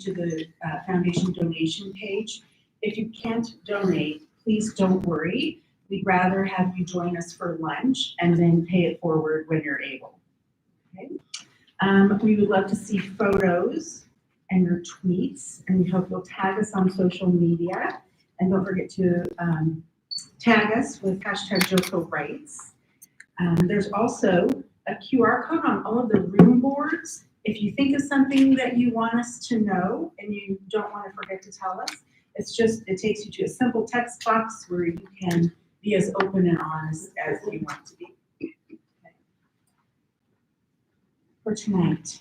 to the foundation donation page. If you can't donate, please don't worry. We'd rather have you join us for lunch and then pay it forward when you're able. Okay? We would love to see photos and your tweets, and we hope you'll tag us on social media. And don't forget to tag us with hashtag Joko Writes. There's also a QR code on all of the room boards. If you think of something that you want us to know and you don't want to forget to tell us, it takes you to a simple text box where you can be as open and honest as you want to be. Okay. For tonight,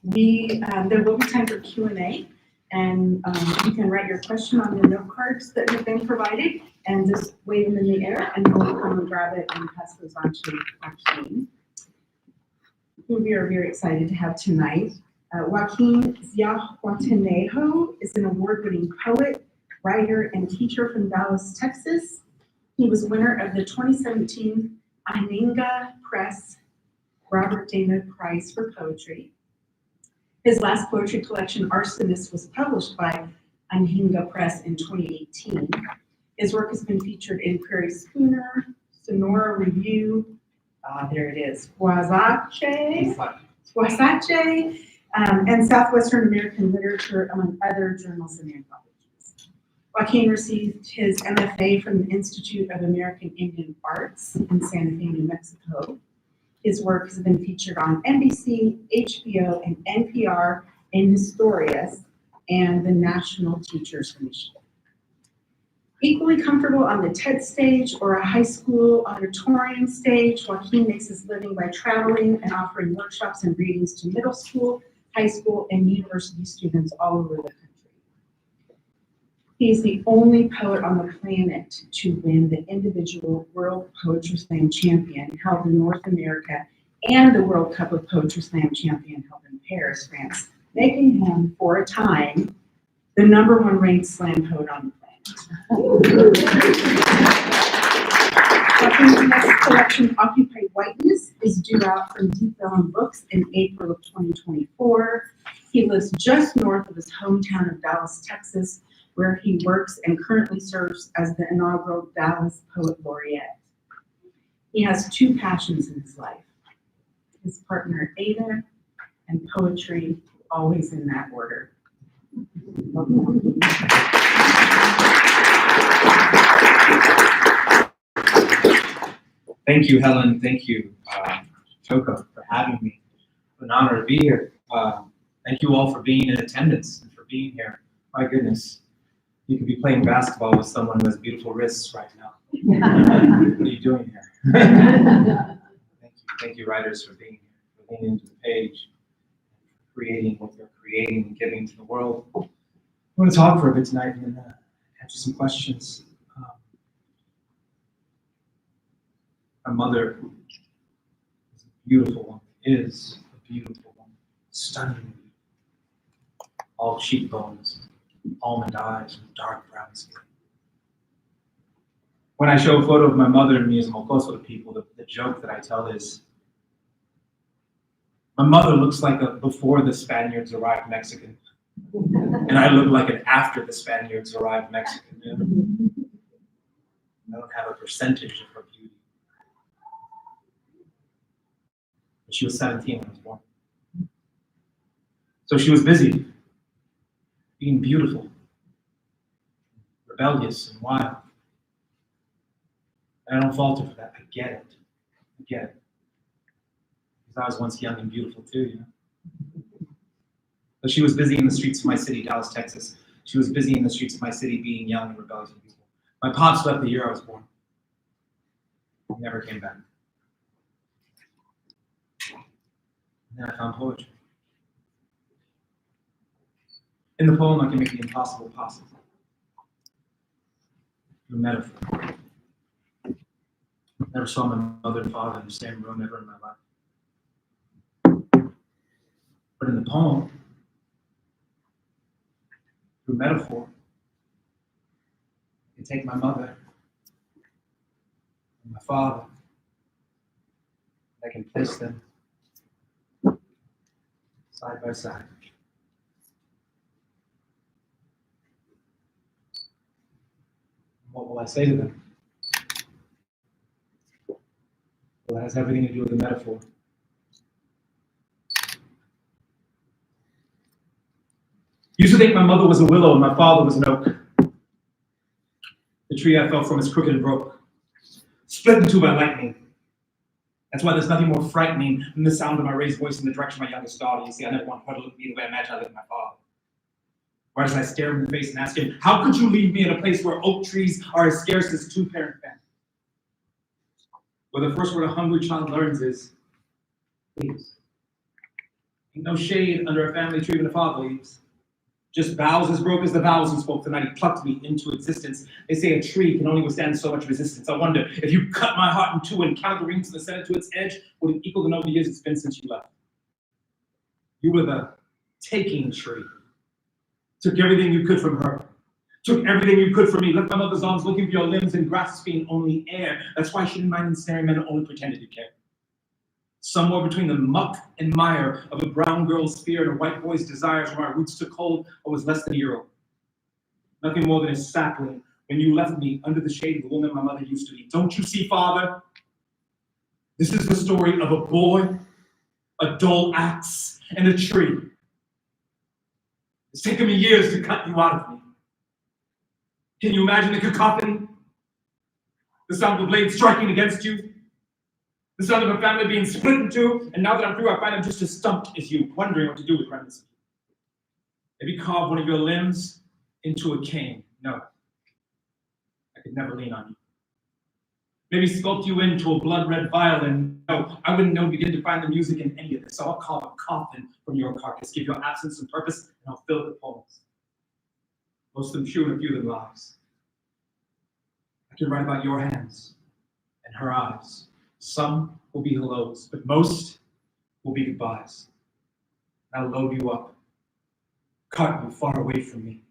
there will be time for Q&A, and you can write your question on the note cards that have been provided and just wave them in the air, and we'll come and grab it and pass those on to Joaquin, who we are very excited to have tonight. Joaquin Zihuatanejo is an award-winning poet, writer, and teacher from Dallas, Texas. He was winner of the 2017 Anhinga Press Robert Dana Prize for Poetry. His last poetry collection, Arsonist, was published by Anhinga Press in 2018. His work has been featured in Prairie Schooner, Sonora Review, there it is, Wasache, and Southwestern American Literature, among other journals and anthologies. Joaquin received his MFA from the Institute of American Indian Arts in Santa Fe, New Mexico. His work has been featured on NBC, HBO, and NPR in Historias and the National Teachers Initiative. Equally comfortable on the TED stage or a high school auditorium stage, Joaquin makes his living by traveling and offering workshops and readings to middle school, high school, and university students all over the country. He is the only poet on the planet to win the individual World Poetry Slam Champion held in North America and the World Cup of Poetry Slam Champion held in Paris, France, making him, for a time, the #1 ranked slam poet on the planet. Joaquin's next collection, Occupy Whiteness, is due out from Deep Ellum Books in April of 2024. He lives just north of his hometown of Dallas, Texas, where he works and currently serves as the inaugural Dallas Poet Laureate. He has two passions in his life: his partner Ada and poetry, always in that order. Thank you, Helen. Thank you, Joko, for having me. It's an honor to be here. Thank you all for being in attendance and for being here. My goodness. You could be playing basketball with someone who has beautiful wrists right now. What are you doing here? Thank you, writers, for being here, for leaning into the page, creating what they're creating and giving to the world. I want to talk for a bit tonight and then answer some questions. My mother is a beautiful woman, is a beautiful woman, stunning, all cheekbones, almond eyes, and dark brown skin. When I show a photo of my mother and me as mocoso to people, the joke that I tell is, my mother looks like a before the Spaniards arrived Mexican, and I look like an after the Spaniards arrived Mexican. I don't have a percentage of her beauty. But she was 17 when I was born. So she was busy being beautiful, rebellious, and wild. And I don't fault her for that. I get it. I get it. Because I was once young and beautiful too, you know. But she was busy in the streets of my city, Dallas, Texas. She was busy in the streets of my city being young and rebellious and beautiful. My pops left the year I was born. He never came back. And then I found poetry. In the poem, I can make the impossible possible. Through metaphor. Never saw my mother and father in the same room ever in my life. But in the poem, through metaphor, I can take my mother and my father, and I can place them side by side. What will I say to them? Well, it has everything to do with the metaphor. Used to think my mother was a willow and my father was an oak. The tree I fell from is crooked and broke, split in two by lightning. That's why there's nothing more frightening than the sound of my raised voice in the direction of my youngest daughter. You see, I never want her to look at me the way I imagine I look at my father. Or as I stare him in the face and ask him, how could you leave me in a place where oak trees are as scarce as two-parent families? Where the first word a hungry child learns is, please. Ain't no shade under a family tree when the father leaves. Just vows as broke as the vows he spoke the night he plucked me into existence. They say a tree can only withstand so much resistance. I wonder, if you cut my heart in two and counted the rings of the Senate to its edge, would it equal the number of years it's been since you left? You were the taking tree. Took everything you could from her. Took everything you could from me. Left my mother's arms looking for your limbs and grasping only air. That's why she didn't mind ensnaring men and only pretended to care. Somewhere between the muck and mire of a brown girl's fear and a white boy's desires, where my roots took hold, I was less than a year old. Nothing more than a sapling when you left me under the shade of the woman my mother used to be. Don't you see, Father? This is the story of a boy, a dull axe, and a tree. It's taken me years to cut you out of me. Can you imagine the cacophony? The sound of the blade striking against you? The sound of a family being split in two, and now that I'm through, I find I'm just as stumped as you, wondering what to do with remnants. Maybe carve one of your limbs into a cane. No, I could never lean on you. Maybe sculpt you into a blood-red violin. No, I wouldn't know begin to find the music in any of this. So I'll carve a coffin from your carcass, give your absence some purpose, and I'll fill it with poems. Most of them true and a few of them lies. I can write about your hands and her eyes. Some will be hellos, but most will be goodbyes. I'll load you up, cart you far away from me,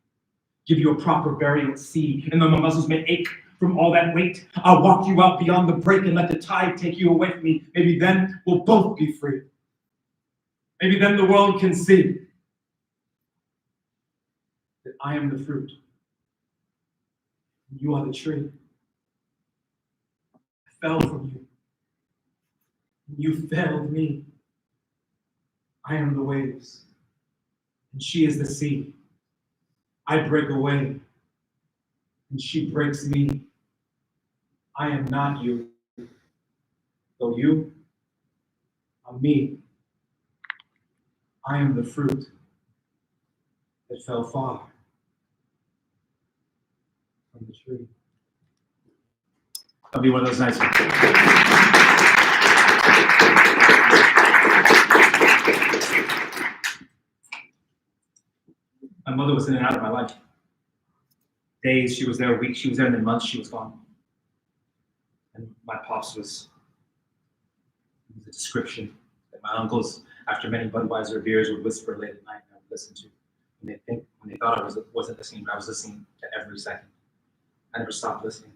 give you a proper burial at sea, and though my muscles may ache from all that weight, I'll walk you out beyond the break and let the tide take you away from me. Maybe then we'll both be free. Maybe then the world can see that I am the fruit. You are the tree. I fell from you. You failed me. I am the waves, and she is the sea. I break away, and she breaks me. I am not you, though you are me. I am the fruit that fell far from the tree. That'll be one of those nights. My mother was in and out of my life. Days she was there, weeks she was there, and then months she was gone. And my pops was a description that my uncles, after many Budweiser beers, would whisper late at night and I would listen to. When they thought I wasn't listening, but I was listening to every second. I never stopped listening.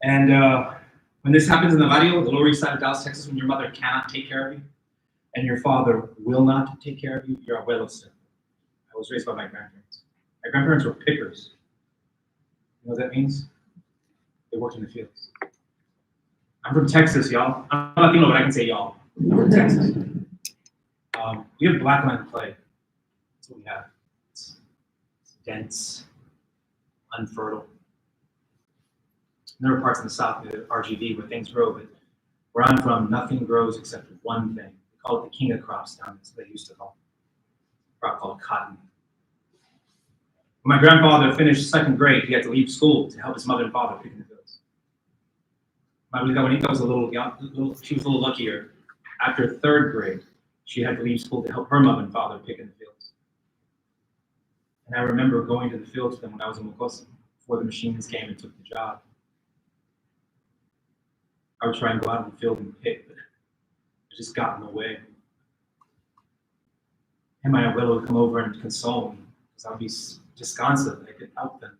And when this happens in the Barrio, the Lower East Side of Dallas, Texas, when your mother cannot take care of you, and your father will not take care of you, you're abuelo still. I was raised by my grandparents. My grandparents were pickers. You know what that means? They worked in the fields. I'm from Texas, y'all. I'm not Latino, but I can say y'all. I'm from Texas. We have black line clay. That's what we have. It's dense, unfertile. And there are parts in the South, the RGV, where things grow, but where I'm from, nothing grows except for one thing. They call it the king of crops down there. That's what they used to call it. A crop called cotton. When my grandfather finished second grade, he had to leave school to help his mother and father pick in the fields. My abuelita was she was a little luckier. After third grade, she had to leave school to help her mother and father pick in the fields. And I remember going to the fields with them when I was in Mocosa, before the machines came and took the job. I would try and go out in the field and pick, but it just got in the way. And my abuelo would come over and console me, because I would be disconsolate that I could help them.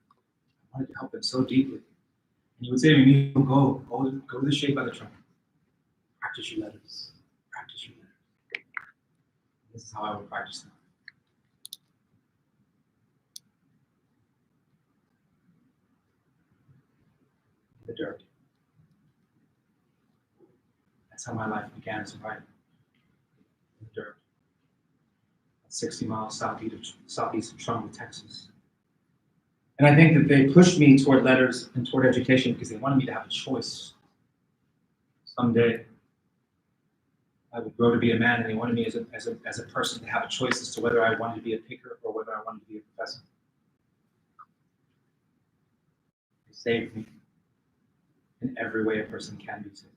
I wanted to help them so deeply. And he would say to me, go to the shade by the trunk. Practice your letters. Practice your letters. This is how I would practice them. the dirt. That's how my life began, as a writer. In the dirt. 60 miles southeast of Trumbull, Texas. And I think that they pushed me toward letters and toward education because they wanted me to have a choice. Someday I would grow to be a man, and they wanted me as a person to have a choice as to whether I wanted to be a picker or whether I wanted to be a professor. They saved me in every way a person can be saved.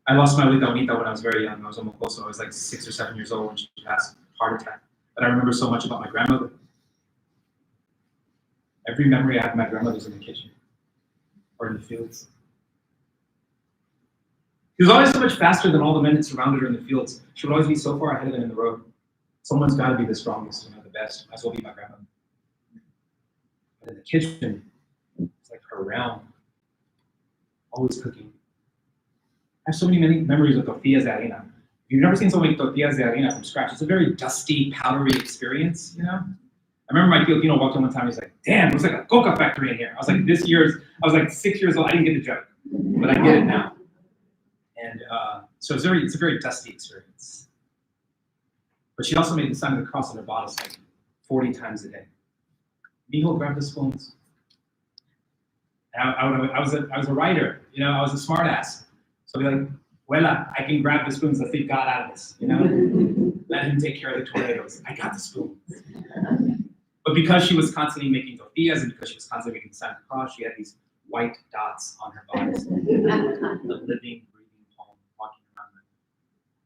I lost my abuelita Bonita when I was very young. I was a mocoso. I was like 6 or 7 years old when she passed a heart attack. But I remember so much about my grandmother. Every memory I have of my grandmother's in the kitchen or in the fields. She was always so much faster than all the men that surrounded her in the fields. She would always be so far ahead of them in the road. Someone's got to be the strongest, the best. Might as well be my grandmother. But in the kitchen, it's like her realm. Always cooking. I have so many memories of tortillas de harina. If you've never seen so many tortillas de harina from scratch, it's a very dusty, powdery experience, you know? I remember my Filipino walked in one time, he's like, damn, it looks like a coca factory in here. I was like 6 years old, I didn't get the joke, but I get it now. And so it's a very dusty experience. But she also made the sign of the cross on her bodice like 40 times a day. Mijo, grab the spoons. And I was a writer, you know, I was a smart ass. So I'd be like, Abuela, I can grab the spoons, let's leave God out of this, you know? Let him take care of the tornadoes. I got the spoons. But because she was constantly making tortillas and because she was constantly making the sign of the cross, she had these white dots on her bodice. A living, breathing poem walking around her.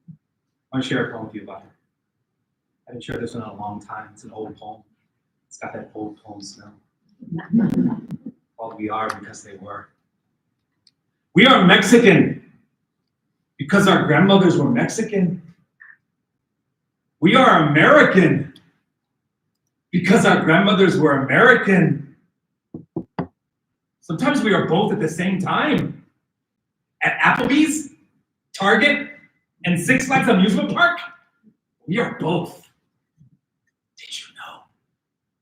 I want to share a poem with you about her. I haven't shared this one in a long time. It's an old poem. It's got that old poem smell. All we are because they were. We are Mexican because our grandmothers were Mexican. We are American because our grandmothers were American. Sometimes we are both at the same time. At Applebee's, Target, and Six Flags Amusement Park, we are both. Did you know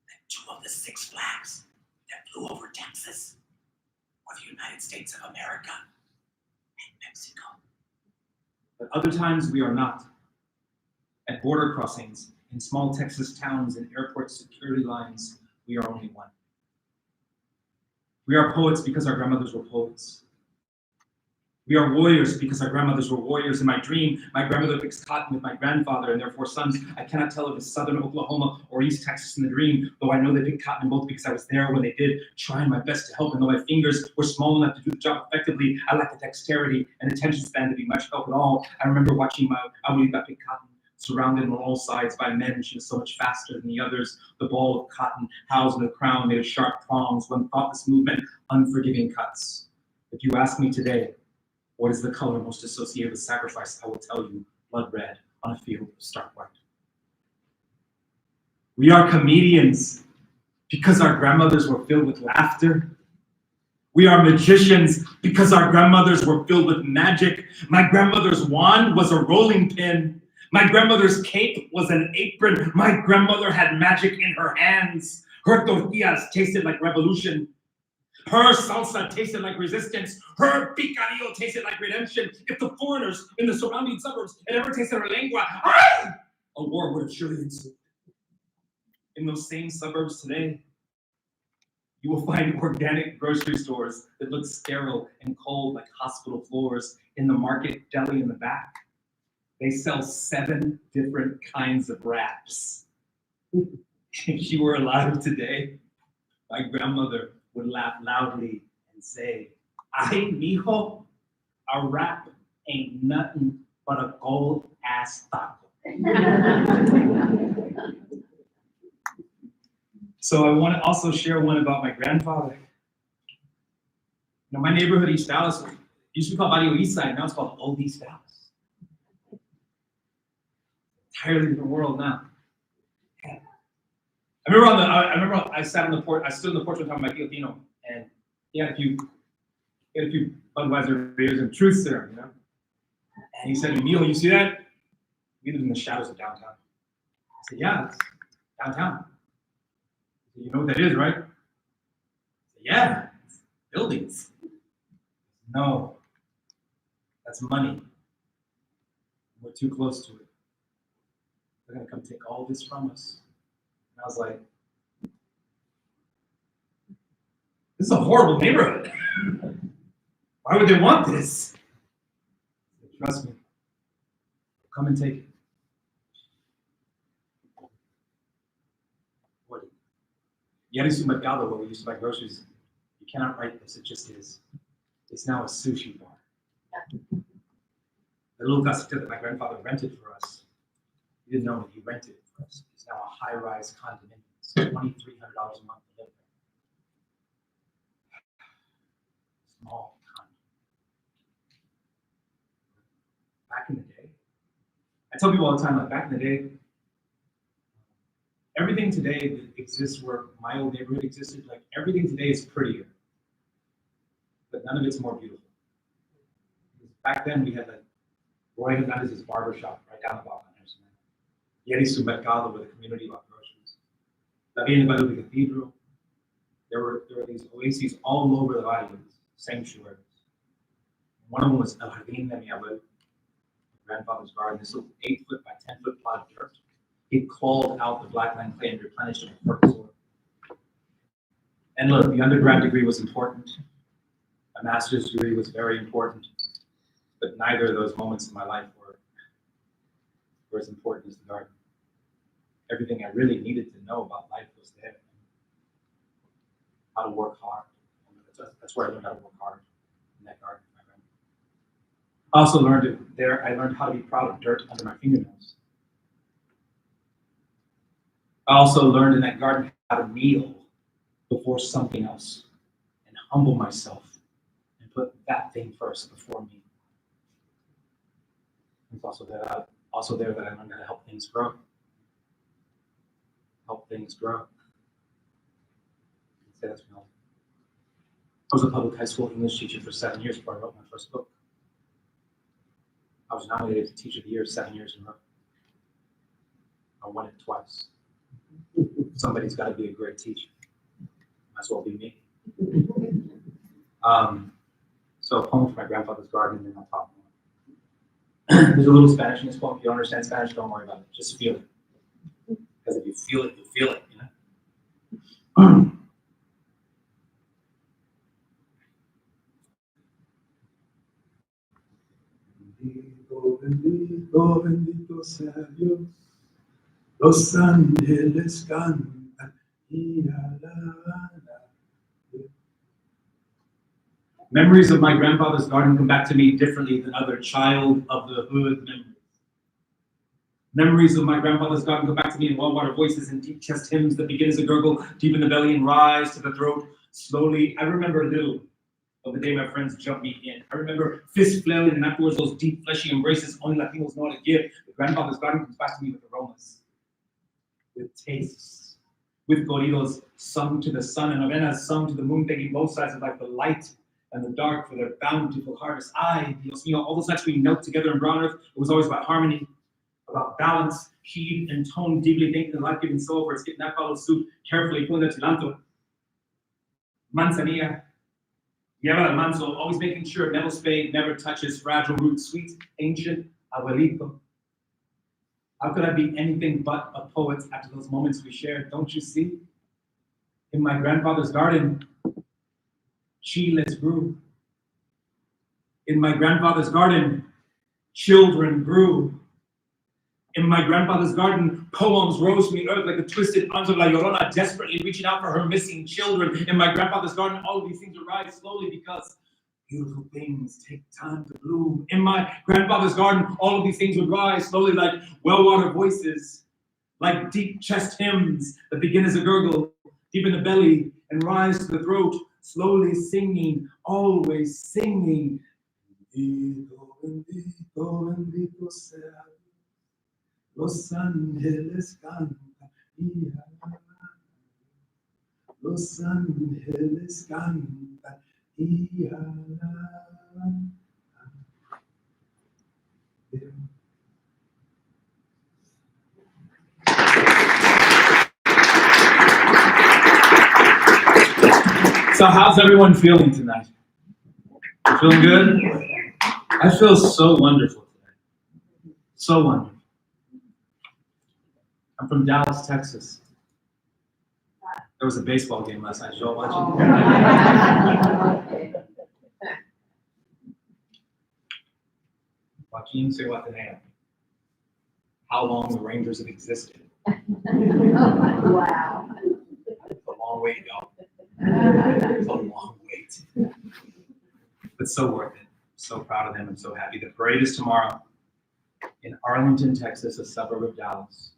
that 2 of the Six Flags that flew over Texas were the United States of America and Mexico? But other times we are not. At border crossings, in small Texas towns and airport security lines, we are only one. We are poets because our grandmothers were poets. We are warriors because our grandmothers were warriors. In my dream, my grandmother picks cotton with my grandfather and their 4 sons. I cannot tell if it's southern Oklahoma or East Texas in the dream, though I know they picked cotton in both because I was there when they did, trying my best to help. And though my fingers were small enough to do the job effectively, I lacked the dexterity and attention span to be much help at all. I remember watching my abuelita pick cotton, surrounded on all sides by men. She was so much faster than the others. The ball of cotton housed in the crown made of sharp prongs, one thoughtless movement, unforgiving cuts. If you ask me today, what is the color most associated with sacrifice? I will tell you, blood red on a field of stark white. We are comedians because our grandmothers were filled with laughter. We are magicians because our grandmothers were filled with magic. My grandmother's wand was a rolling pin. My grandmother's cape was an apron. My grandmother had magic in her hands. Her tortillas tasted like revolution. Her salsa tasted like resistance. Her picadillo tasted like redemption. If the foreigners in the surrounding suburbs had ever tasted her lengua, a war would have surely ensued. In those same suburbs today, you will find organic grocery stores that look sterile and cold like hospital floors. In the market deli in the back, they sell 7 different kinds of wraps. If she were alive today, my grandmother would laugh loudly and say, "Ay, mijo, a wrap ain't nothing but a gold-ass taco." So I want to also share one about my grandfather. You know, my neighborhood, East Dallas, used to be called Barrio East Side, now it's called Old East Dallas. Entirely different world now. Yeah. I remember I sat on the porch. I stood on the porch one time with my Filipino, and he had a few Budweiser beers and truth serum, you know. And he said, "Emil, you see that? We live in the shadows of downtown." I said, "Yeah, it's downtown." He said, "You know what that is, right?" I said, "Yeah, it's buildings." No, that's money. We're too close to it. They're gonna come take all this from us. And I was like, this is a horrible neighborhood. Why would they want this? Trust me. Come and take it. What? Yerisu Mercado, where we used to buy groceries, you cannot write this, it just is. It's now a sushi bar. The little casita that my grandfather rented for us, he didn't know it, he rented it for us. It's now a high-rise condominium. It's $2,300 a month to live there. Small condo. Back in the day, I tell people all the time, like back in the day, everything today that exists where my old neighborhood existed, like everything today is prettier, but none of it's more beautiful. Because back then we had like Roy Hernandez's barber shop right down the block on Harrison. Yerisu Mercado, where the community bought groceries. La Villa de Guadalupe Cathedral. There were these oases all over the valley, sanctuaries. One of them was El Jardín de mi abuelo, grandfather's garden, this little 8-foot by 10-foot plot of dirt. It called out the black land clay and replenished it with fertile soil. And look, the undergrad degree was important. A master's degree was very important. But neither of those moments in my life were as important as the garden. Everything I really needed to know about life was there. How to work hard. That's where I learned how to work hard, in that garden. I also learned it there. I learned how to be proud of dirt under my fingernails. I also learned in that garden how to kneel before something else and humble myself and put that thing first before me. It's also there that I learned how to help things grow. Help things grow. Say that's real. I was a public high school English teacher for 7 years before I wrote my first book. I was nominated to Teacher of the Year 7 years in a row. I won it twice. Somebody's got to be a great teacher. Might as well be me. So a poem for my grandfather's garden in my top one. There's a little Spanish in this poem. If you don't understand Spanish, don't worry about it. Just feel it. Because if you feel it, you feel it, you know? Bendito, bendito, bendito sea Dios. Los ángeles cantan y alaban. Memories of my grandfather's garden come back to me differently than other child of the hood memories. Memories of my grandfather's garden come back to me in well-water voices and deep chest hymns that begin as a gurgle, deep in the belly and rise to the throat slowly. I remember little of the day my friends jumped me in. I remember fist flailing and afterwards those deep fleshy embraces only Latinos know how to give. The grandfather's garden comes back to me with aromas, with tastes, with corridos sung to the sun and novenas sung to the moon, taking both sides of life, the light and the dark for their bountiful harvest. Ay, Dios mío, all those nights we knelt together in brown earth, it was always about harmony, about balance, key and tone, deeply thinking the life-giving soul for its that follow suit, carefully pulling the chilanto. Manzanilla, lleva el manso, always making sure metal spade never touches fragile root, sweet, ancient abuelito. How could I be anything but a poet after those moments we shared? Don't you see? In my grandfather's garden, chiles grew. In my grandfather's garden, children grew. In my grandfather's garden, poems rose from the earth like the twisted arms of La Llorona, desperately reaching out for her missing children. In my grandfather's garden, all of these things arise slowly because beautiful things take time to bloom. In my grandfather's garden, all of these things would rise slowly like well-watered voices, like deep chest hymns that begin as a gurgle, deep in the belly and rise to the throat, slowly singing, always singing. Bendito, bendito, bendito sea. Los ángeles cantan y alaban. Los ángeles cantan y alaban. So how's everyone feeling tonight? Feeling good? I feel so wonderful today. So wonderful. I'm from Dallas, Texas. There was a baseball game last night. Did you all watch it? Joaquin, Zihuatanejo. How long the Rangers have existed. Wow. It's a long wait, y'all. It's a long wait. But so worth it. So proud of them. I'm so happy. The parade is tomorrow in Arlington, Texas, a suburb of Dallas.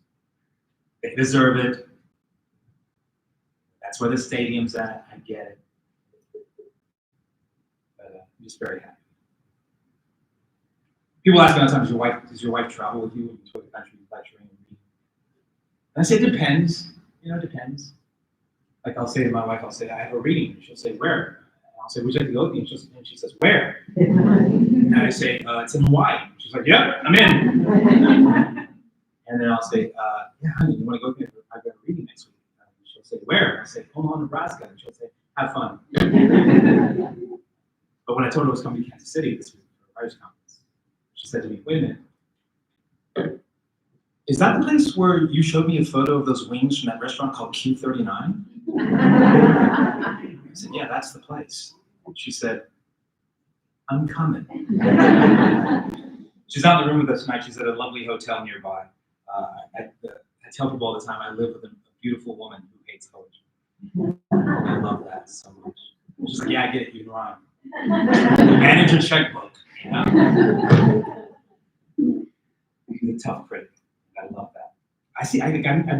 They deserve it. That's where the stadium's at. I get it. But I'm just very happy. People ask me all the time, does your wife travel with you when you tour the country lecturing and reading? And I say it depends. It depends. Like I'll say to my wife, I'll say, I have a reading. She'll say, where? And I'll say, would you like to go with me? And she says, where? And I say, it's in Hawaii. She's like, yeah, I'm in. And then I'll say, yeah, honey, you want to go with me? I've got a reading next week. And she'll say, where? And I say, Omaha, Nebraska. And she'll say, have fun. But when I told her I was coming to Kansas City this week for a writers' conference, she said to me, wait a minute. Is that the place where you showed me a photo of those wings from that restaurant called Q39? I said, yeah, that's the place. She said, I'm coming. She's not in the room with us tonight. She's at a lovely hotel nearby. I tell people all the time, I live with a beautiful woman who hates poetry. I love that so much. She's like, yeah, I get it, you can rhyme. Manage your checkbook. He's a tough critic. I love that. I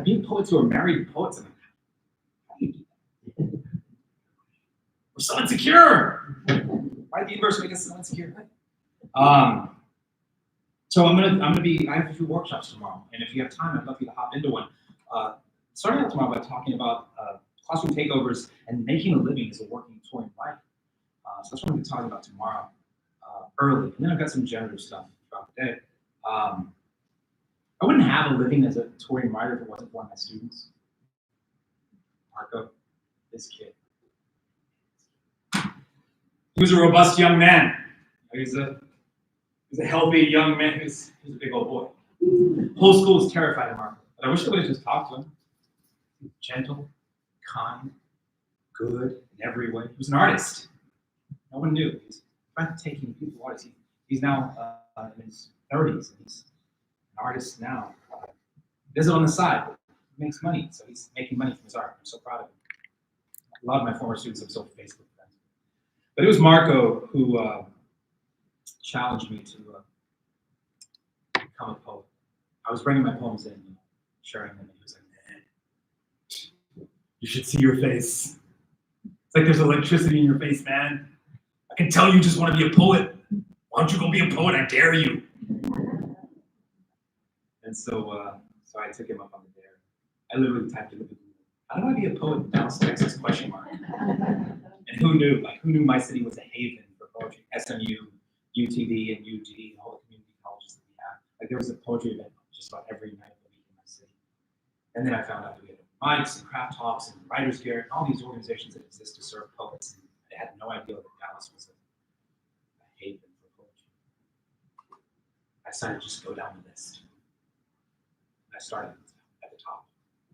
meet poets who are married poets. I'm like, how do you do that? We're so insecure. Why did the universe make us so insecure? So I have a few workshops tomorrow, and if you have time, I'd love you to hop into one. Starting out tomorrow by talking about classroom takeovers and making a living as a working touring writer. So that's what I'm going to be talking about tomorrow early. And then I've got some generative stuff throughout the day. I wouldn't have a living as a touring writer if it wasn't for one of my students. Marco, this kid. He was a robust young man. He was a healthy young man. He was a big old boy. The whole school was terrified of Marco. But I wish I would have just talked to him. He was gentle, kind, good in every way. He was an artist. No one knew. He's breathtaking, beautiful artist. He's now in his 30s, and he's an artist now. He does it on the side. He makes money, so he's making money from his art. I'm so proud of him. A lot of my former students have still Facebook friends. But it was Marco who challenged me to become a poet. I was bringing my poems in, sharing them, and he was like, man, you should see your face. It's like there's electricity in your face, man. I can tell you just want to be a poet. Why don't you go be a poet? I dare you. And so I took him up on the dare. I literally typed in the Google, how do I be a poet in Dallas, Texas, question mark? And who knew? Like, who knew my city was a haven for poetry? SMU, UTD, and UG, all the community colleges that we have. Like, there was a poetry event just about every night of the week in my city. And then I found out that we had mics and craft talks and writers garret and all these organizations that exist to serve poets. And I had no idea that Dallas was a haven for poetry. I decided to just go down the list. I started at the top.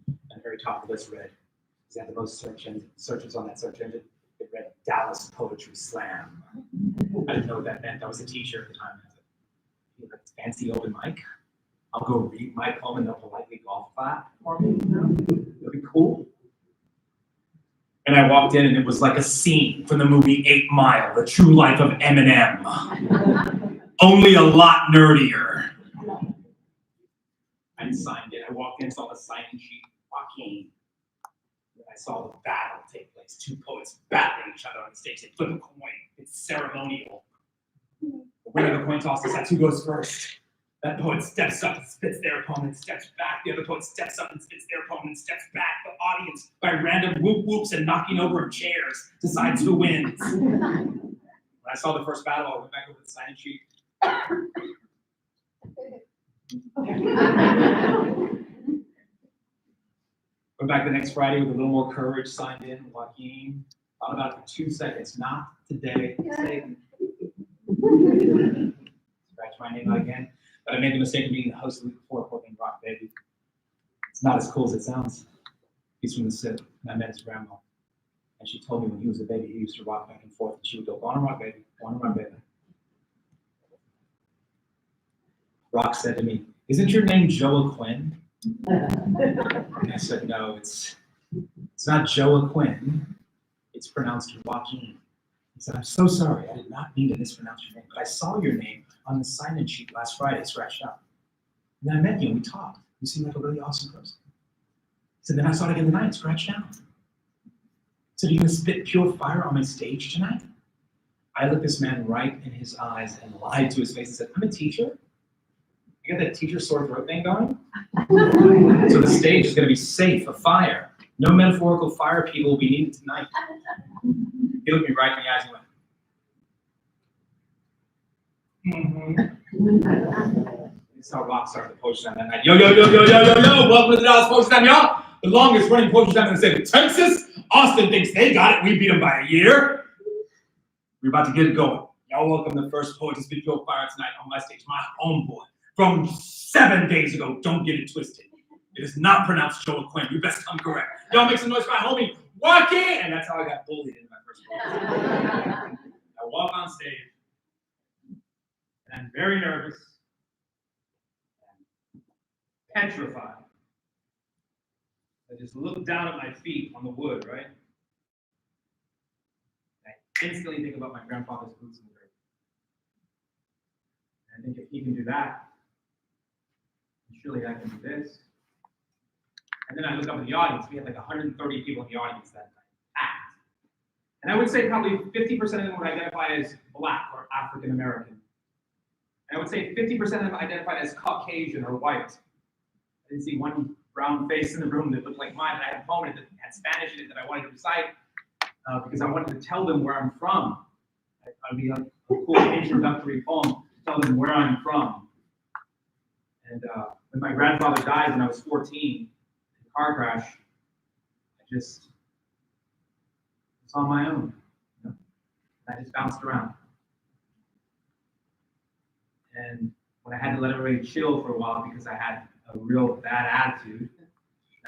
And the very top of the list read, because they had the most searches on that search engine, it read Dallas Poetry Slam. I didn't know what that meant. I was a teacher at the time. I was like, fancy open mic. I'll go read my poem and they'll politely golf clap for me. It'll be cool. And I walked in and it was like a scene from the movie 8 Mile, The True Life of Eminem. Only a lot nerdier. I signed it. I walked in, saw the signing sheet, Joaquin. I saw the battle take place. 2 poets battling each other on the stage. They flip a coin. It's ceremonial. The winner of the coin toss decides who goes first. That poet steps up and spits their poem and steps back. The other poet steps up and spits their poem and steps back. The audience, by random whoop whoops and knocking over of chairs, decides who wins. When I saw the first battle, I went back over the signing sheet. Went back the next Friday with a little more courage, signed in, Joaquin. Thought about it for 2 seconds. Not today. Scratch my name out again. But I made the mistake of being the host the week before, a book named Rock Baby. It's not as cool as it sounds. He's from the city, and I met his grandma. And she told me when he was a baby, he used to rock back and forth, and she would go, go on and rock, baby, go on and rock, baby. Rock said to me, isn't your name Joaquin? And I said, no, it's not Joaquin. It's pronounced Joaquin. He said, I'm so sorry. I did not mean to mispronounce your name, but I saw your name on the sign-in sheet last Friday, scratched out. And then I met you and we talked. You seem like a really awesome person. He said, then I saw it again tonight, scratched out. He said, are you going to spit pure fire on my stage tonight? I looked this man right in his eyes and lied to his face and said, I'm a teacher. You got that teacher sore throat thing going? So the stage is going to be safe, a fire. No metaphorical fire people will be needed tonight. He looked me right in the eyes and went, This is how Rock started the poetry slam that night. Yo, welcome to the Dallas Poetry Slam, y'all. The longest running poetry slam in the state of Texas. Austin thinks they got it. We beat them by a year. We're about to get it going. Y'all welcome the first poet to speak your fire tonight on my stage, my homeboy. From 7 days ago, don't get it twisted. It is not pronounced Joaquin. You best come correct. Y'all make some noise for my homie, Joaquin! And that's how I got bullied in my first poetry. I walk on stage, and I'm very nervous, and petrified. I just look down at my feet on the wood, right? I instantly think about my grandfather's boots in the dirt. And I think if he can do that, surely I can do this. And then I look up at the audience. We had like 130 people in the audience that night, packed. And I would say probably 50% of them would identify as Black or African American. And I would say 50% of them identified as Caucasian or white. I didn't see one brown face in the room that looked like mine. And I had a poem that had Spanish in it that I wanted to recite because I wanted to tell them where I'm from. I'd be like a cool introductory poem to tell them where I'm from. And when my grandfather died when I was 14 in a car crash, I just was on my own. You know? I just bounced around. And when I had to let everybody chill for a while because I had a real bad attitude,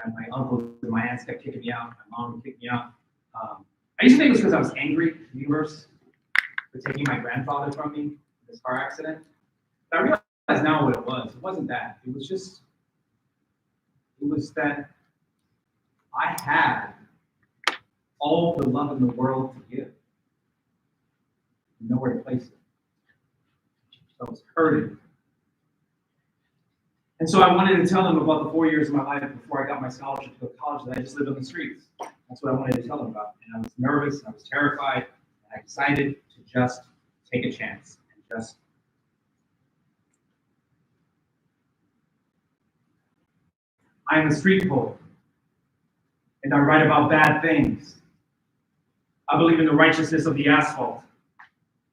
and my uncles and my aunts kept kicking me out, my mom would kick me out. I used to think it was because I was angry at the universe for taking my grandfather from me in this car accident. But I realized now what it was. It wasn't that. It was that I had all the love in the world to give. Nowhere to place it. So I was hurting. And so I wanted to tell them about the 4 years of my life before I got my scholarship to go to college that I just lived on the streets. That's what I wanted to tell them about. And I was nervous, and I was terrified, and I decided to just take a chance and just I am a street poet, and I write about bad things. I believe in the righteousness of the asphalt,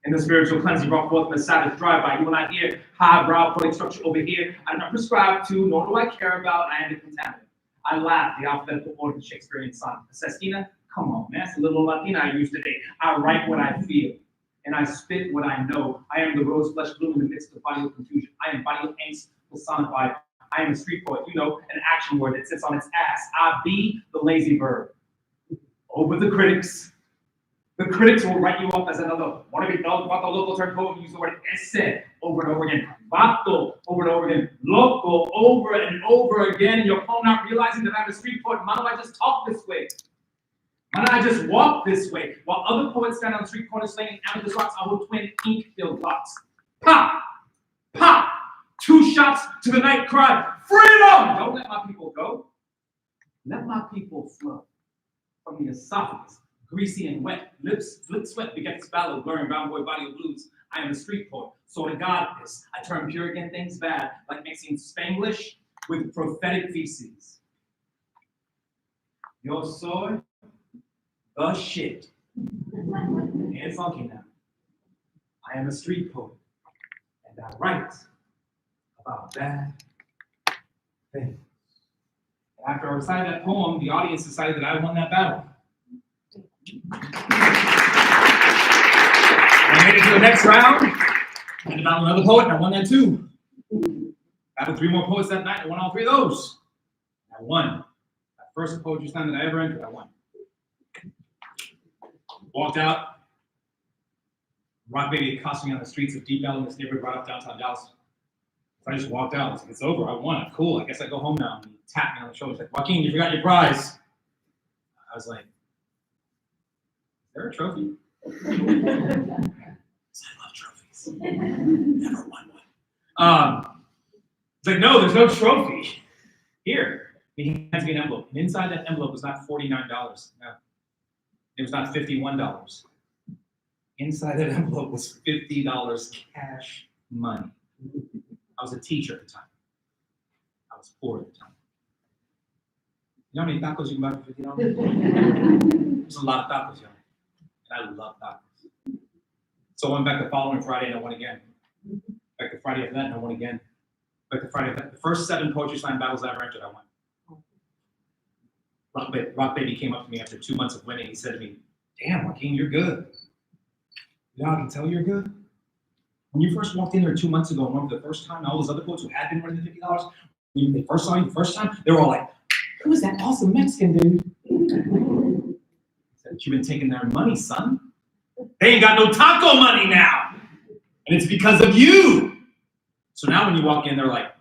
and the spiritual cleansing brought forth from the Sabbath drive-by. You will not hear highbrow poetic structure over here. I do not prescribe to, nor do I care about. I am the contaminant. I laugh the alphabetical order of the Shakespearean sonnet. Sestina, come on, man. It's a little Latina I use today. I write what I feel, and I spit what I know. I am the rose flesh bloom in the midst of body of confusion. I am body of angst personified. I am a street poet, you know, an action word that sits on its ass. I be the lazy verb. Over the critics. The critics will write you up as another wannabe dog, vato loco turned poet who use the word esse over and over again. Vato over and over again. Loco over and over again. And your poem not realizing that I'm a street poet. Mano, I just talk this way. Mano, I just walk this way. While other poets stand on the street corners slinging amethyst rocks, I hold twin ink-filled pots. Pop! Pop! 2 shots to the night cry, freedom! Don't let my people go. Let my people flow from the esophagus, greasy and wet, lips, flip sweat begets ballad, blurring brown boy body of blues. I am a street poet, so to God this, I turn Puritan things bad, like mixing Spanglish with prophetic feces. Yo soy the shit. And funky now. I am a street poet, and I write about bad things. After I recited that poem, the audience decided that I won that battle. I made it to the next round. I had to battle another poet, and I won that too. Battled 3 more poets that night, I won all 3 of those. I won. That first poetry slam that I ever entered, I won. Walked out. Rock Baby accosted me on the streets of Deep Ellum, this neighborhood right off downtown Dallas. So I just walked out. I was like, it's over. I won. Cool. I guess I go home now. And he tapped me on the shoulder. He's like, Joaquin, you forgot your prize. I was like, is there a trophy? I love trophies. Never won one. It's like, no, there's no trophy. Here. He hands me an envelope. And inside that envelope was not $49. No. It was not $51. Inside that envelope was $50 cash money. I was a teacher at the time. I was poor at the time. You know how many tacos you can buy for $50? There's a lot of tacos, young. And I love tacos. So I went back the following Friday and I won again. Back the Friday after that and I won again. Back the Friday after that. The first 7 poetry slam battles I ever entered, I won. Rock Baby came up to me after 2 months of winning. He said to me, damn, Joaquin, you're good. You know, I can tell you're good. When you first walked in there 2 months ago and won for the first time, all those other poets who had been winning the $50, when they first saw you the first time, they were all like, who is that awesome Mexican dude? I said, you've been taking their money, son. They ain't got no taco money now. And it's because of you. So now when you walk in, they're like,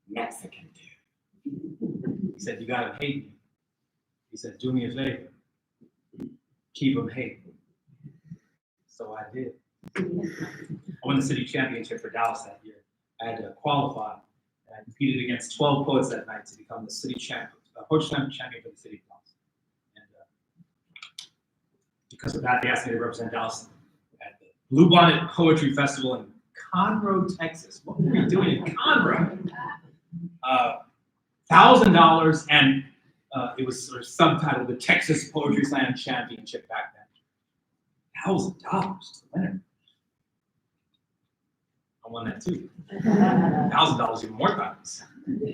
Mexican dude. He said, you gotta hate me. He said, do me a favor. Keep them hating. So I did. I won the city championship for Dallas that year. I had to qualify, and I competed against 12 poets that night to become the city champion, poetry slam champion for the city of Dallas. And because of that, they asked me to represent Dallas at the Bluebonnet Poetry Festival in Conroe, Texas. What were we doing in Conroe? $1,000, and it was sort of subtitled the Texas Poetry Slam Championship back then. $1,000 to the winner. I won that too. $1,000 even more times.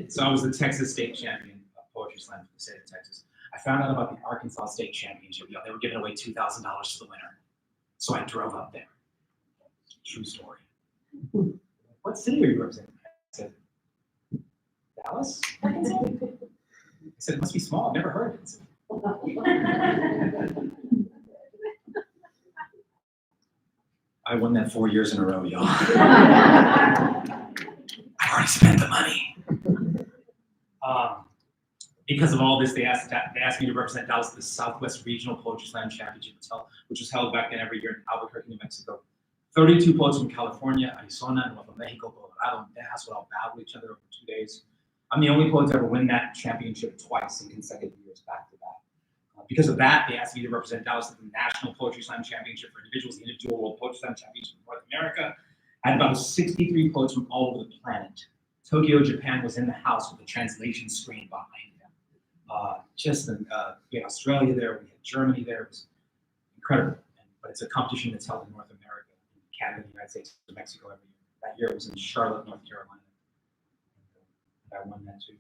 So I was the Texas State Champion of Poetry Slam for the state of Texas. I found out about the Arkansas State Championship. They were giving away $2,000 to the winner. So I drove up there. True story. What city are you representing? I said, Dallas? Arkansas? I said, it must be small. I've never heard of it. I won that 4 years in a row, y'all. I already spent the money. Because of all this, they asked me to represent Dallas at the Southwest Regional Poetry Slam Championship, which was held back then every year in Albuquerque, New Mexico. 32 poets from California, Arizona, Nuevo Mexico, Colorado, and Texas would all battle each other over 2 days. I'm the only poet to ever win that championship twice in consecutive years, back to back. Because of that, they asked me to represent Dallas at the National Poetry Slam Championship for Individuals, the Inaugural World Poetry Slam Championship in North America. I had about 63 poets from all over the planet. Tokyo, Japan was in the house with a translation screen behind them. We had Australia there, we had Germany there. It was incredible. But it's a competition that's held in North America, in Canada, the United States, and Mexico every year. That year it was in Charlotte, North Carolina. I won that too.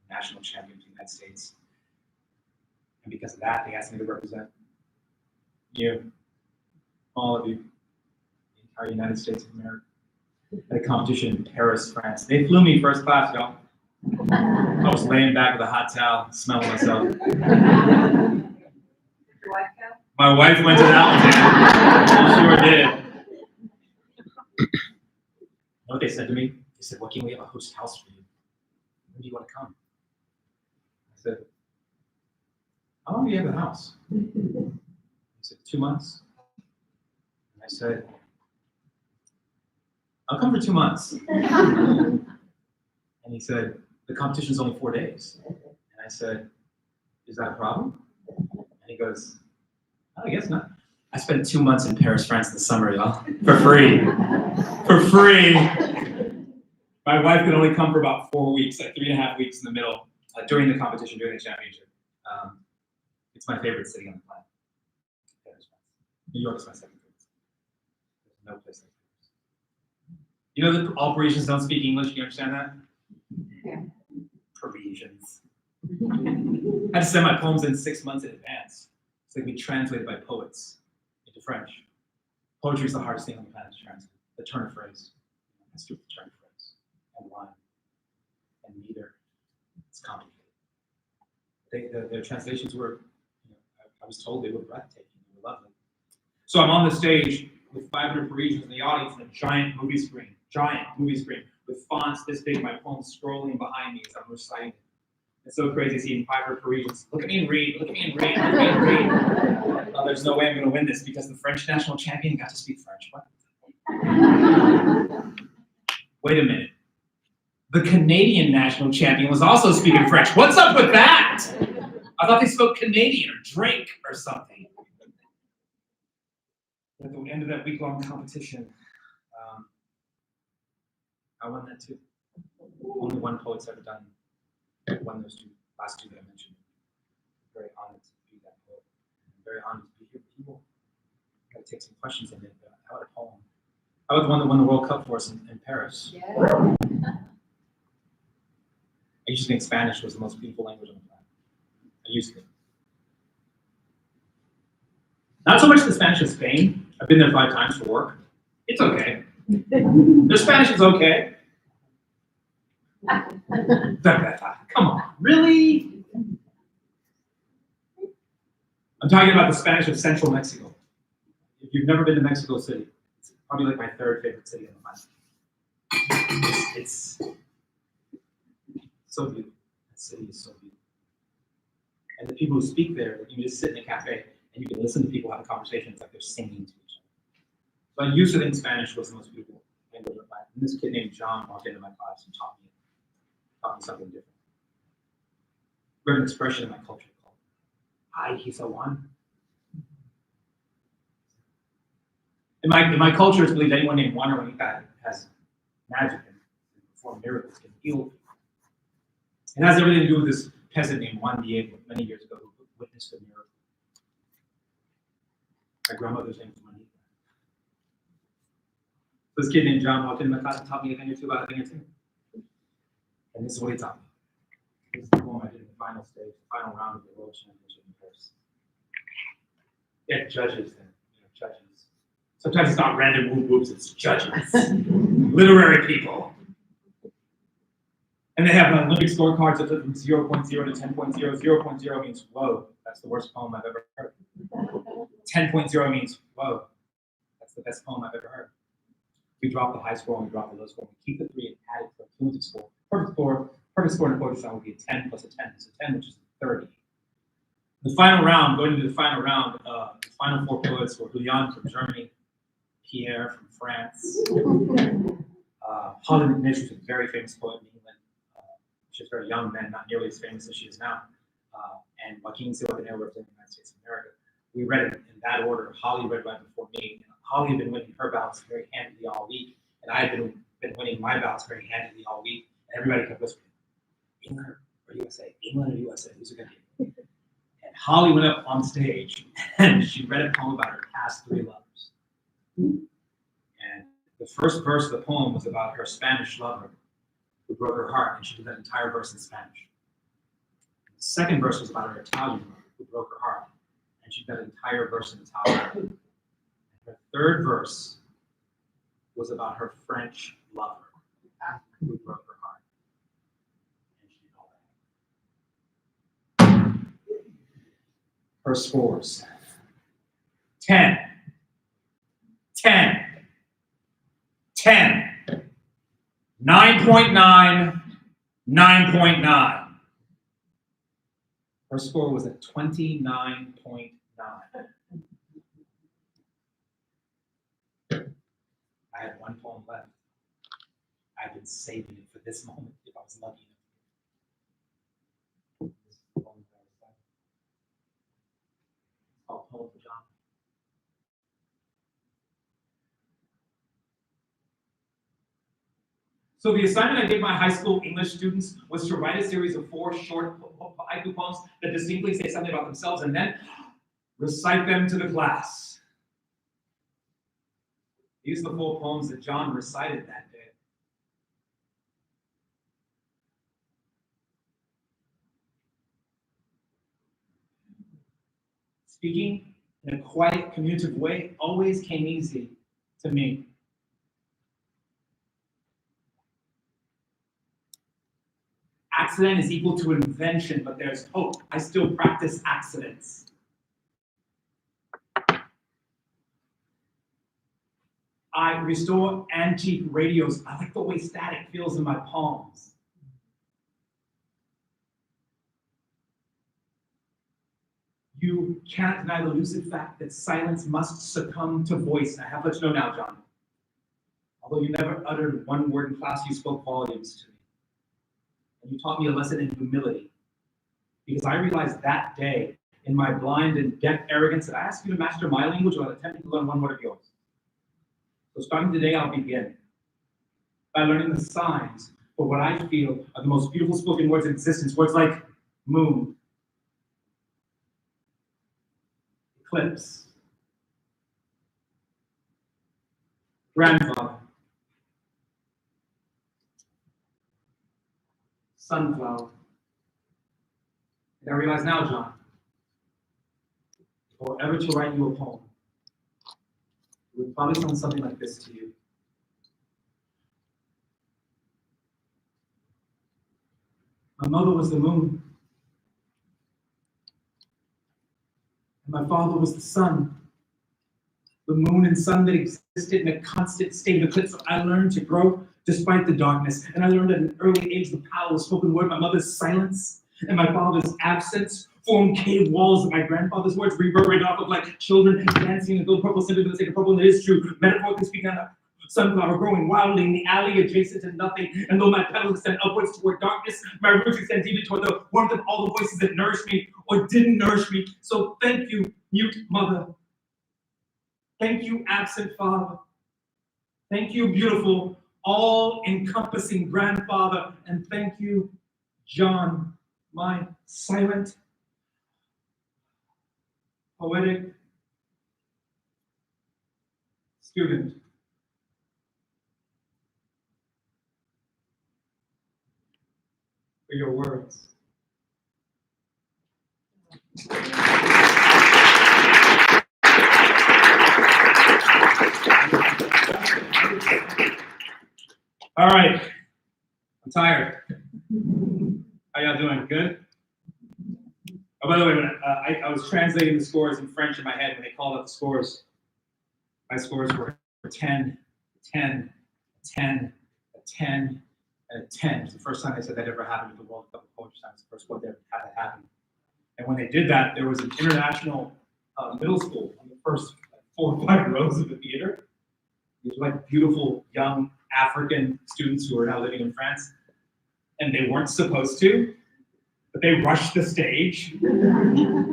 National champion of the United States. And because of that, they asked me to represent you, all of you, the entire United States of America, at a competition in Paris, France. They flew me first class, y'all. I was laying back with a hot towel, smelling myself. Your wife go? My wife went to that one. She sure did. You know what they said to me? They said, Joaquin, we have a host house for you. When do you want to come? I said, how long do you have the house? He said, 2 months. And I said, I'll come for 2 months. And he said, the competition's only 4 days. And I said, is that a problem? And he goes, oh, I guess not. I spent 2 months in Paris, France in the summer, y'all, for free. For free. My wife could only come for about 4 weeks, like 3.5 weeks in the middle, during the competition, during the championship. It's my favorite city on the planet. Paris, France. New York is my second favorite. There's no place like Paris. You know that all Parisians don't speak English? Do you understand that? Yeah. Parisians. I had to send my poems in 6 months in advance. So they can be translated by poets into French. Poetry is the hardest thing on the planet to translate. The turn of phrase. That's true, the turn of phrase. And rhyme. And meter. It's complicated. Their translations were, I was told they were breathtaking. They were lovely. So I'm on the stage with 500 Parisians in the audience and a giant movie screen with fonts this big, my poem scrolling behind me as I'm reciting. It's so crazy seeing 500 Parisians. Look at me and read, look at me and read, look at me and read. Oh, there's no way I'm going to win this because the French national champion got to speak French. What? Wait a minute. The Canadian national champion was also speaking French. What's up with that? I thought they spoke Canadian or drink or something. At the end of that week-long competition, I won that too. Only one poet's ever won those last two that I mentioned. I'm very honored to be that poet. I'm very honored to be here with people. I'm going to take some questions in it. How about a poem? How about the one that won the World Cup for us in Paris? Yeah. I used to think Spanish was the most beautiful language on the planet. I used to. Not so much the Spanish in Spain. I've been there 5 times for work. It's okay. Their Spanish is okay. Come on, really? I'm talking about the Spanish of Central Mexico. If you've never been to Mexico City, it's probably like my 3rd favorite city on the planet. It's so beautiful. That city is so beautiful. And the people who speak there, you can just sit in a cafe and you can listen to people have a conversation. It's like they're singing to each other. So I used to think Spanish was the most beautiful language of life. And this kid named John walked into my class and taught me something different. We have an expression in my culture called "Ay, he's a one." In my culture, it's believed anyone named Juan or Juanita has magic and perform miracles, can heal people. It has everything to do with this peasant named Juan Diego many years ago who witnessed a miracle. My grandmother's name was Juanita. This kid named John walked into my class and taught me a thing or two about a thing or two. And this is what he taught me. This is the poem I did in the final stage, the final round of the World Championship in Paris. Yeah, judges and judges. Sometimes it's not random whoop whoops, it's judges. Literary people. And they have Olympic scorecards that flip from 0.0 to 10.0. 0.0 means whoa, that's the worst poem I've ever heard. 10.0 means whoa, that's the best poem I've ever heard. We drop the high score and we drop the low score. We keep the 3 and add it to a cumulative score. Perfect score in a poetry song would be a 10 plus a 10. So 10, which is 30. The final round, going into the final round, the final 4 poets were Julian from Germany, Pierre from France, Holly McNish, who's a very famous poet in England. She's a very young man, not nearly as famous as she is now, and Joaquin Zihuatanejo representing the United States of America. We read it in that order. Holly read right before me. Holly had been winning her bouts very handily all week, and I had been winning my bouts very handily all week, and everybody kept whispering, England or USA, England or USA, who's it going to be? And Holly went up on stage, and she read a poem about her past 3 lovers. And the first verse of the poem was about her Spanish lover who broke her heart, and she did that entire verse in Spanish. The second verse was about her Italian lover who broke her heart, and she did that entire verse in Italian. And her third verse was about her French lover who broke her heart, and she did all that. Her scores: 10, 10, 10, 9.9, 9.9. Her score was a 29.9. I had 1 poem left. I've been saving it for this moment if I was lucky enough. This is the poem that I was like. It's called Poem for John. So the assignment I gave my high school English students was to write a series of 4 short haiku poems that distinctly say something about themselves and then recite them to the class. These are the 4 poems that John recited that day. speaking in a quiet, communicative way always came easy to me. Accident is equal to invention, but there's hope. I still practice accidents. I restore antique radios. I like the way static feels in my palms. You cannot deny the elusive fact that silence must succumb to voice. I have let you know now, John. Although you never uttered one word in class, you spoke volumes to me. And you taught me a lesson in humility. Because I realized that day, in my blind and deaf arrogance, that I asked you to master my language without attempting to learn one word of yours. So starting today, I'll begin by learning the signs for what I feel are the most beautiful spoken words in existence. Words like moon, eclipse, grandfather, sunflower. And I realize now, John, if I were ever to write you a poem, it would probably sound something like this to you. My mother was the moon, and my father was the sun. The moon and sun that existed in a constant state of eclipse. So I learned to grow despite the darkness. And I learned at an early age the power of spoken word. My mother's silence and my father's absence formed cave walls, and my grandfather's words reverberated off of like children dancing and build purple simply for the sake of purple. And it is true. Metaphorically speaking, I'm a sunflower growing wildly in the alley adjacent to nothing. And though my petals extend upwards toward darkness, my roots extend deeply toward the warmth of all the voices that nourished me or didn't nourish me. So thank you, mute mother. Thank you, absent father. Thank you, beautiful, all-encompassing grandfather. And thank you, John, my silent, poetic student. For your words. All right, I'm tired. How y'all doing? Good? Oh, by the way, I was translating the scores in French in my head when they called up the scores. My scores were 10, 10, 10, a 10, and a 10. It's the first time they said that ever happened at the World Cup of Poetry Science. The first one they ever had that happen. And when they did that, there was an international middle school on the first 4 or 5 rows of the theater. These were like beautiful young African students who are now living in France. And they weren't supposed to, but they rushed the stage.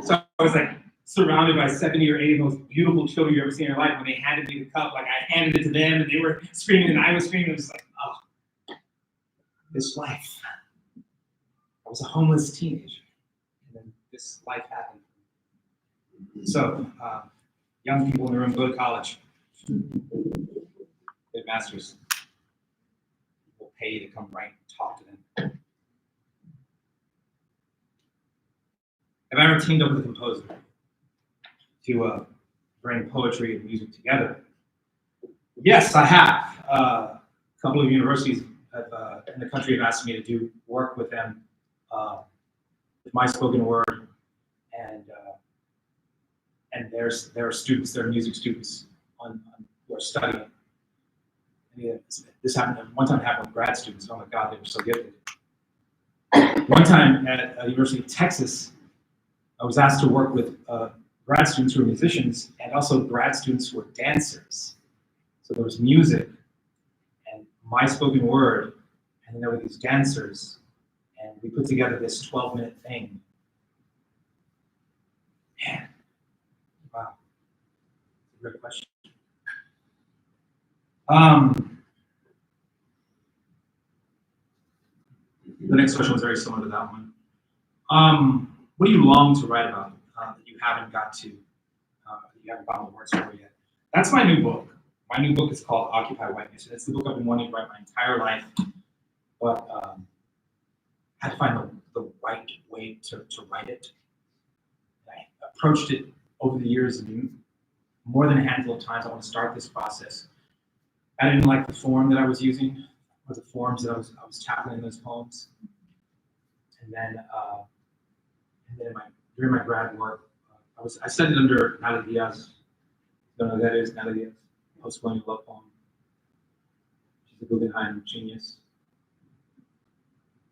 So I was like surrounded by 70 or 80 of the most beautiful children you've ever seen in your life. When they handed me the cup, like I handed it to them and they were screaming and I was screaming. I was like, oh, this life. I was a homeless teenager. And then this life happened. So, young people in the room, go to college. Get masters. We'll pay you to come write and talk to them. Have I ever teamed up with a composer to bring poetry and music together? Yes, I have. A couple of universities in the country have asked me to do work with them with my spoken word and their students, their music students who are studying. Yeah, this happened one time. It happened with grad students. Oh my God, they were so gifted. One time at the University of Texas, I was asked to work with grad students who are musicians and also grad students who are dancers. So there was music and my spoken word, and then there were these dancers, and we put together this 12-minute thing. Man, wow, great question. The next question was very similar to that one. What do you long to write about that you haven't got to, you haven't gotten the words for yet? That's my new book. My new book is called Occupy Whiteness. It's the book I've been wanting to write my entire life, but I had to find the right way to write it. And I approached it over the years, more than a handful of times, I want to start this process. I didn't like the form that I was using, or the forms that I was tackling in those poems. And then during my grad work, I studied under Natalie Diaz. Don't know who that is, Natalie Diaz, post-colonial love poem. She's a Guggenheim genius.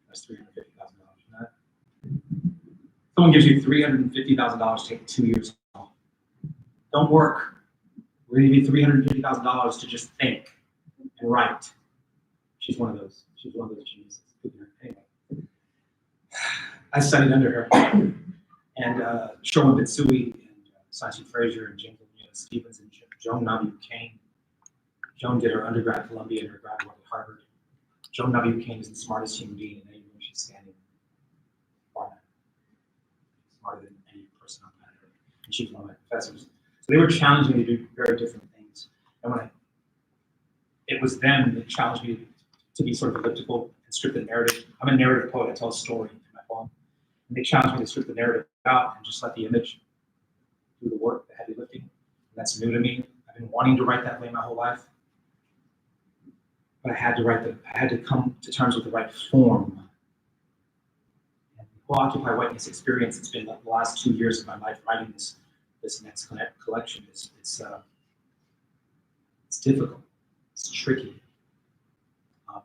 That's $350,000. Someone gives you $350,000 to take 2 years off. Don't work. We're going to give you $350,000 to just think and write. She's one of those. She's one of those geniuses. Anyway, I studied under her, and Sherwin Bitsui, and Sanchi Frazier, and James Stevens, and Joan W. Kane. Joan did her undergrad at Columbia and her grad work at Harvard. Joan W. Kane is the smartest human being in any room she's standing in. Smarter than any person on planet Earth. And she's one of my professors. So they were challenging me to do very different things. And it was them that challenged me to be sort of elliptical and strip the narrative. I'm a narrative poet. I tell a story in my poem. And they challenged me to strip the narrative out and just let the image do the work, the heavy lifting. And that's new to me. I've been wanting to write that way my whole life. But I had to come to terms with the right form. And the whole Occupy Whiteness experience, it's been the last 2 years of my life writing this next collection. It's difficult. It's tricky.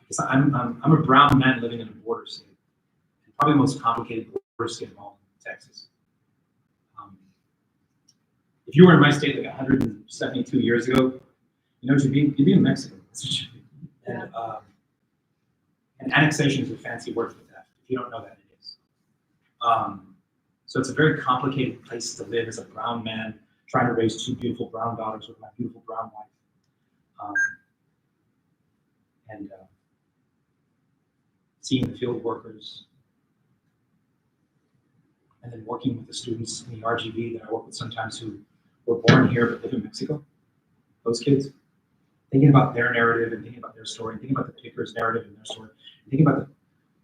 Because I'm a brown man living in a border state. And probably the most complicated border state of all in Texas. If you were in my state like 172 years ago, you'd be in Mexico. That's what you'd be. And annexation is a fancy word for that. If you don't know that, it is. So it's a very complicated place to live as a brown man trying to raise 2 beautiful brown daughters with my beautiful brown wife. And seeing the field workers, and then working with the students in the RGV that I work with sometimes who were born here but live in Mexico, those kids. Thinking about their narrative and thinking about their story, and thinking about the pickers' narrative and their story, and thinking about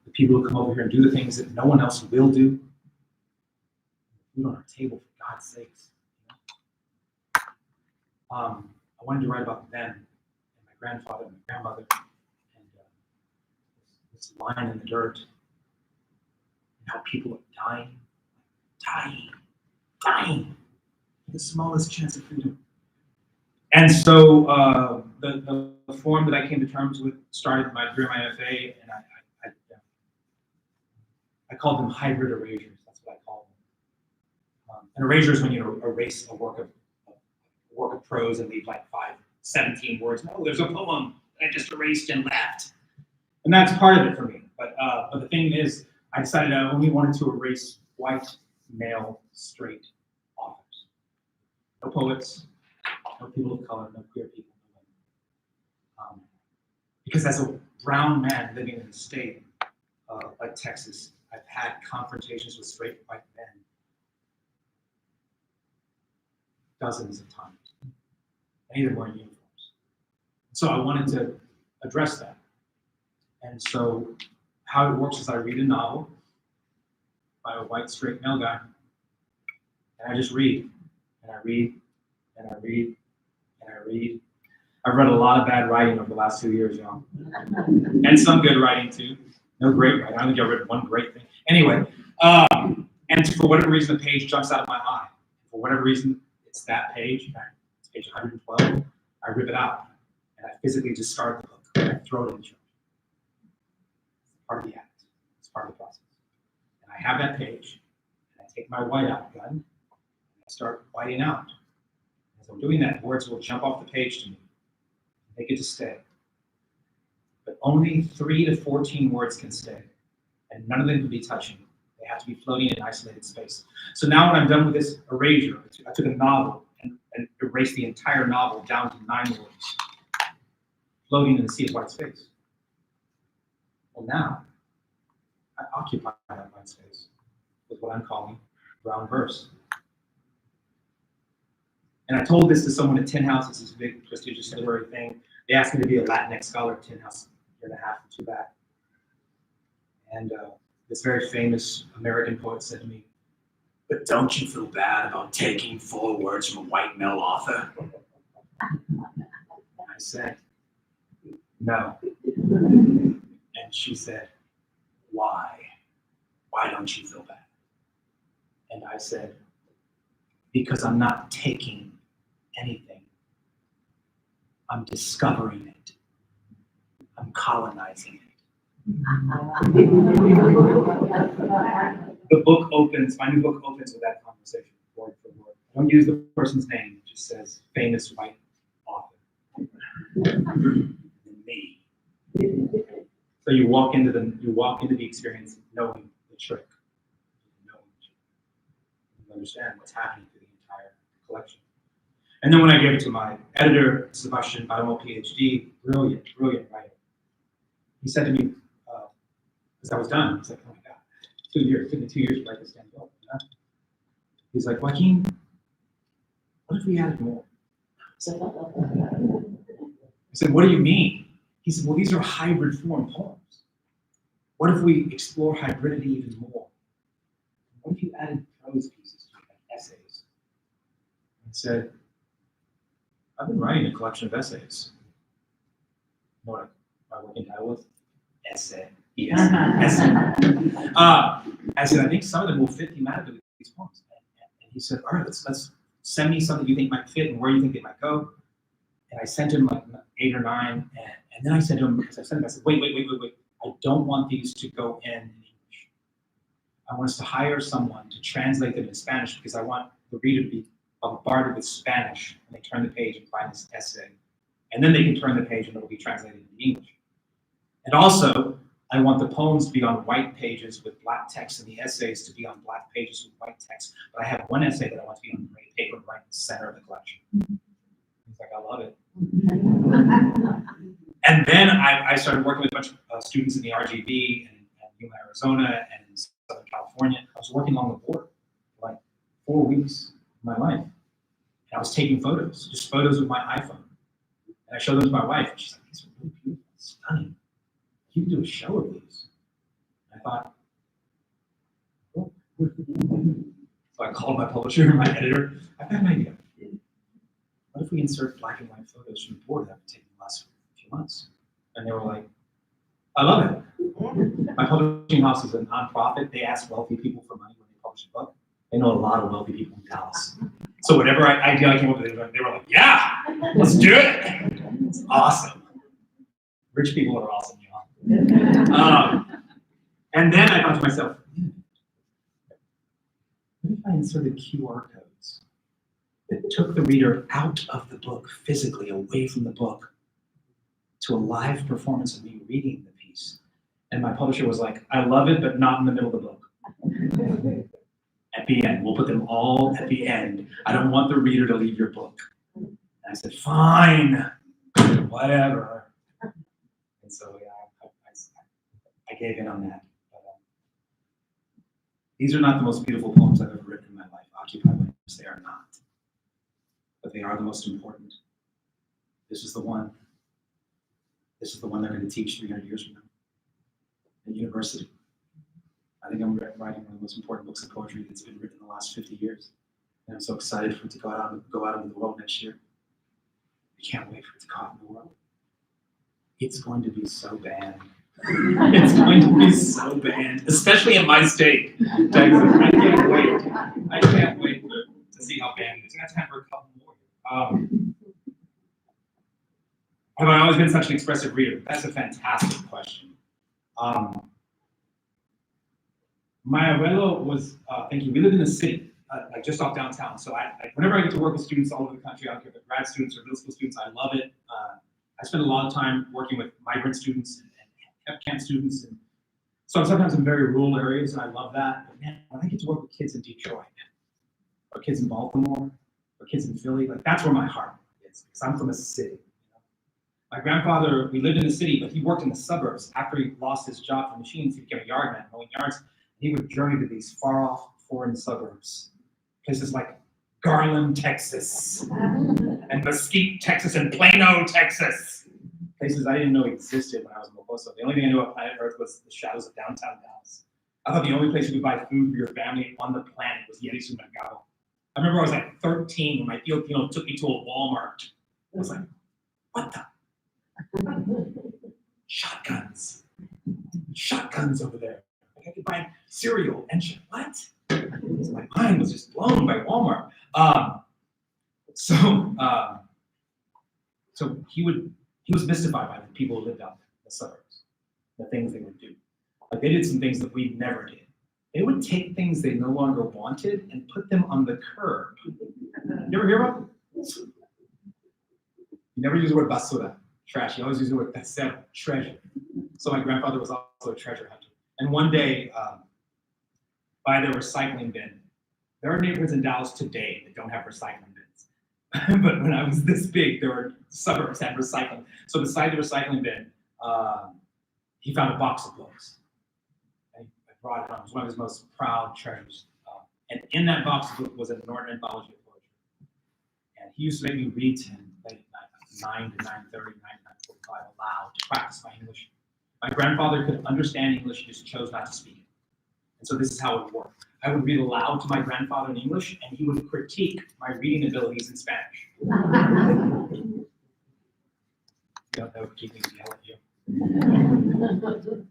the people who come over here and do the things that no one else will do. Food on our table, for God's sakes. I wanted to write about them and my grandfather and my grandmother and this line in the dirt and how people are dying for the smallest chance of freedom. And so the form that I came to terms with started during my MFA, and I called them hybrid erasures. That's what I call them. An erasure is when you erase a work of prose and leave like 17 words. No, there's a poem that I just erased and left, and that's part of it for me. But the thing is, I decided I only wanted to erase white, male, straight authors. No poets. No people of color, no queer people, no women. Because as a brown man living in a state like Texas, I've had confrontations with straight white men dozens of times. Many of them wearing uniforms. So I wanted to address that. And so how it works is I read a novel by a white straight male guy, and I just read, and I read, and I read, and I read. I've read a lot of bad writing over the last 2 years, y'all. And some good writing too. No great writing. I don't think I've read one great thing. Anyway, and for whatever reason, the page jumps out of my eye. For whatever reason, it's that page. It's page 112. I rip it out, and I physically discard the book. And I throw it in the trash. It's part of the act. It's part of the process. And I have that page, and I take my whiteout gun, and I start whiting out. As I'm doing that, words will jump off the page to me. They get to stay. But only 3 to 14 words can stay, and none of them can be touching. They have to be floating in isolated space. So now when I'm done with this erasure, I took a novel and erased the entire novel down to 9 words, floating in the sea of white space. Well, now I occupy that white space with what I'm calling brown verse. And I told this to someone at Tin House. This is a big, prestigious literary thing. They asked me to be a Latinx scholar at Tin House a year and a half or 2 back. And this very famous American poet said to me, But don't you feel bad about taking 4 words from a white male author? I said, no. And she said, why? Why don't you feel bad? And I said, because I'm not taking anything. I'm discovering it. I'm colonizing it. The book opens, my new book opens with that conversation, word for word. I don't use the person's name, it just says famous white author. Me. So you walk into the experience knowing the trick. You understand what's happening through the entire collection. And then when I gave it to my editor, Sebastian Barrio, PhD, brilliant writer, he said to me, as I was done, he's like, oh my God, 2 years, it took me 2 years to write this damn book. You know? He's like, Joaquin, what if we added more? I said, what do you mean? He said, well, these are hybrid form poems. What if we explore hybridity even more? What if you added prose pieces to it, like essays? I said, I've been writing a collection of essays. You know what my working title was? Essay. Yes. Essay. I said, I think some of them will fit thematically with these poems. And he said, all right, let's send me something you think might fit and where you think they might go. And I sent him like 8 or 9, and then I said to him, because I said, wait. I don't want these to go in English. I want us to hire someone to translate them in Spanish because I want the reader to be bombarded with Spanish when they turn the page and find this essay. And then they can turn the page and it'll be translated into English. And also, I want the poems to be on white pages with black text and the essays to be on black pages with white text. But I have one essay that I want to be on gray paper right in the center of the collection. He's like, I love it. And then I started working with a bunch of students in the RGB and in Arizona and in Southern California. I was working along the border for like 4 weeks of my life. And I was taking photos, just photos with my iPhone. And I showed them to my wife, and she's like, these are really beautiful, stunning. You can do a show of these. And I thought, oh. So I called my publisher and my editor. I've got an idea. What if we insert black and white photos from the border that we've taken the last few months? And they were like, I love it. My publishing house is a nonprofit. They ask wealthy people for money when they publish a book. They know a lot of wealthy people in Dallas. So whatever idea I came up with, they were like, yeah, let's do it. It's awesome. Rich people are awesome, y'all. And then I thought to myself, what if I inserted QR codes that took the reader out of the book, physically away from the book, to a live performance of me reading the piece? And my publisher was like, I love it, but not in the middle of the book. At the end, we'll put them all at the end. I don't want the reader to leave your book. And I said, fine, whatever. And so yeah, I gave in on that. But, these are not the most beautiful poems I've ever written in my life. Occupy my lips, they are not. But they are the most important. This is the one. This is the one they're going to teach 300 years from now at university. I think I'm writing one of the most important books of poetry that's been written in the last 50 years. And I'm so excited for it to go out into the world next year. I can't wait for it to go out in the world. It's going to be so banned. It's going to be so banned, especially in my state, Texas. I can't wait. I can't wait to see how banned it is. That's time for a couple more. Have I always been such an expressive reader? That's a fantastic question. My abuelo was, thank you, we lived in the city, like just off downtown. So whenever I get to work with students all over the country, I don't care if they're grad students or middle school students, I love it. I spend a lot of time working with migrant students and camp students. And so sometimes in very rural areas, and I love that. But man, when I get to work with kids in Detroit, or kids in Baltimore, or kids in Philly, like that's where my heart is, because I'm from a city. You know? My grandfather, we lived in the city, but he worked in the suburbs. After he lost his job for machines, he became a yardman, mowing yards. He would journey to these far-off foreign suburbs, places like Garland, Texas, and Mesquite, Texas, and Plano, Texas. Places I didn't know existed when I was in Mocoso. The only thing I knew about planet Earth was the shadows of downtown Dallas. I thought the only place you could buy food for your family on the planet was Yerisu Mercado. I remember I was like 13 when my Filipino took me to a Walmart. I was like, what the? Shotguns. Shotguns over there. Like I could buy cereal and shit. What? So my mind was just blown by Walmart. So he was mystified by the people who lived out there, the suburbs, the things they would do. Like they did some things that we never did. They would take things they no longer wanted and put them on the curb. You ever hear about this? You never use the word basura, trash. You always use the word tesoro, treasure. So my grandfather was also a treasure hunter. And one day, by the recycling bin, there are neighborhoods in Dallas today that don't have recycling bins. But when I was this big, there were suburbs that had recycling. So beside the recycling bin, he found a box of books. And I brought it home. It was one of his most proud treasures. And in that box of books was an anthology of poetry. And he used to make me read to him late at night, 9 to 9:30, 9 to 9:45 aloud to practice my English. My grandfather could understand English, he just chose not to speak it. And so this is how it worked. I would read aloud to my grandfather in English, and he would critique my reading abilities in Spanish. That would keep me yell at you.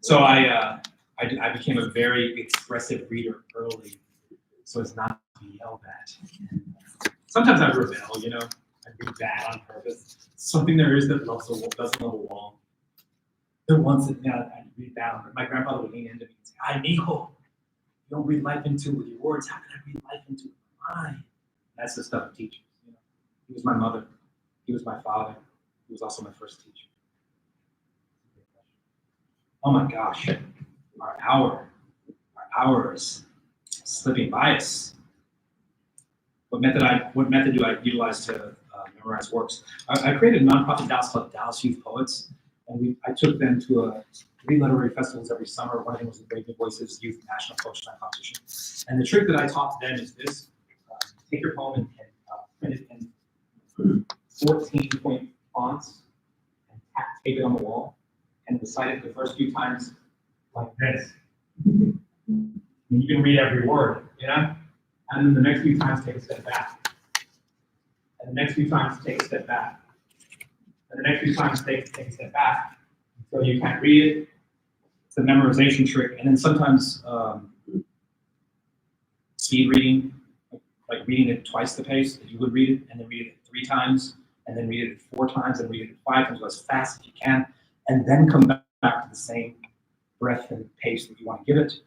So I became a very expressive reader early, so as not to be yelled at. Sometimes I rebel, I read bad on purpose. Something there is that doesn't love a wall. There once I'd read that, my grandfather would lean into me and say, "Ay, mijo, you don't read life into it with your words. How can I read life into it with mine?" That's the stuff of teachers. He was my mother. He was my father. He was also my first teacher. Oh my gosh, our hours slipping by us. What method do I utilize to memorize works? I created a nonprofit Dallas called Dallas Youth Poets, and I took them to 3 literary festivals every summer. One of them was the Brave New Voices Youth National Poetry Slam Competition. And the trick that I taught them is this: take your poem and print it in 14-point fonts and tape it on the wall and recite it the first few times like this. And you can read every word, And then the next few times take a step back. And the next few times take a step back. And the next few times take a step back. So you can't read it. It's a memorization trick. And then sometimes speed reading, like reading it twice the pace that you would read it, and then read it 3 times, and then read it 4 times, and read it 5 times, go as fast as you can, and then come back to the same breadth and pace that you want to give it.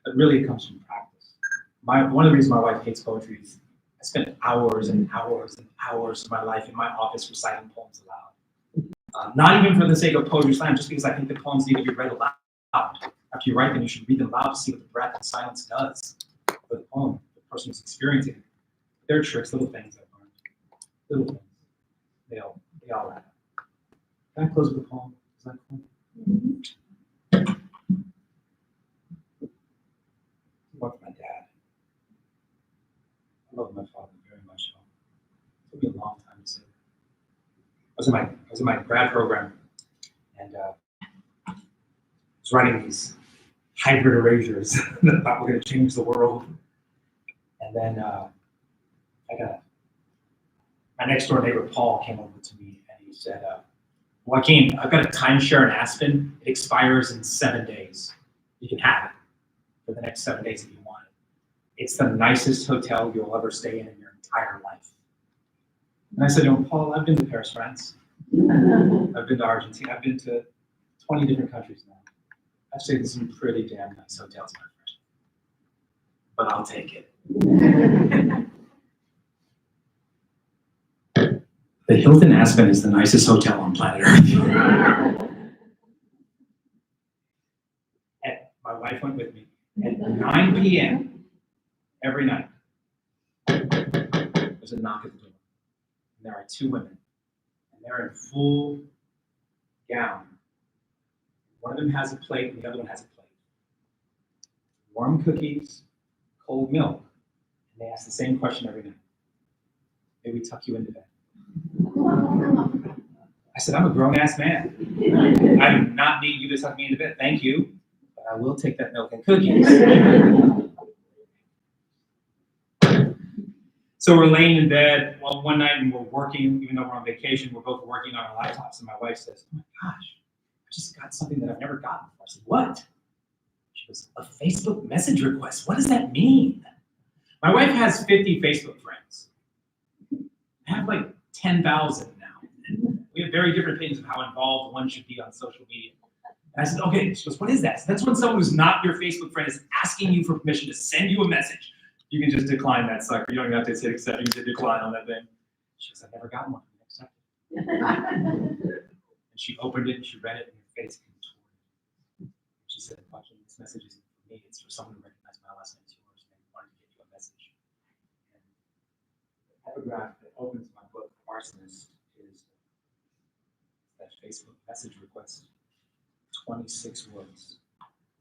But really it comes from practice. One of the reasons my wife hates poetry is I spent hours and hours and hours of my life in my office reciting poems aloud. Not even for the sake of poetry slam, just because I think the poems need to be read aloud. After you write them, you should read them loud to see what the breath and silence does for the poem, the person who's experiencing it. There are tricks, little things I've learned. Little things. They all add up. Can I close with a poem? Is that cool? One for my dad. I love my father very much. It took me a long time to say that. I was in my grad program, and I was writing these hybrid erasures that I thought were going to change the world. And then my next door neighbor Paul came over to me and he said, "Joaquin, I've got a timeshare in Aspen. It expires in 7 days. You can have it for the next 7 days if you want it. It's the nicest hotel you'll ever stay in your entire life." And I said, "Paul, I've been to Paris, France. I've been to Argentina. I've been to 20 different countries now. I've stayed in some pretty damn nice hotels, my friend. But I'll take it." The Hilton Aspen is the nicest hotel on planet Earth. And my wife went with me. At 9 p.m. every night, there's a knock at the door. And there are 2 women. And they're in full gown. One of them has a plate and the other one has a plate. Warm cookies, cold milk. And they ask the same question every night. "May we tuck you into bed?" I said, "I'm a grown-ass man. I do not need you to tuck me into bed. Thank you, but I I will take that milk and cookies. So we're laying in bed one night and we're working, even though we're on vacation, we're both working on our laptops, and my wife says, "Oh my gosh, I just got something that I've never gotten before." I said, "What?" She goes, "A Facebook message request. What does that mean?" My wife has 50 Facebook friends. I have like 10,000 now. And we have very different opinions of how involved one should be on social media. And I said, "Okay." She goes, "What is that?" So that's when someone who's not your Facebook friend is asking you for permission to send you a message. You can just decline that sucker. You don't even have to hit accept. You can hit decline on that thing. She goes, "I've never gotten one." And she opened it and she read it, and her face contorted. She said, "Joaquin, this message isn't for me. It's for someone who recognized my last name as yours and wanted to get you a message." And the epigraph that opens my book, Arsonist, is that Facebook message request. 26 words.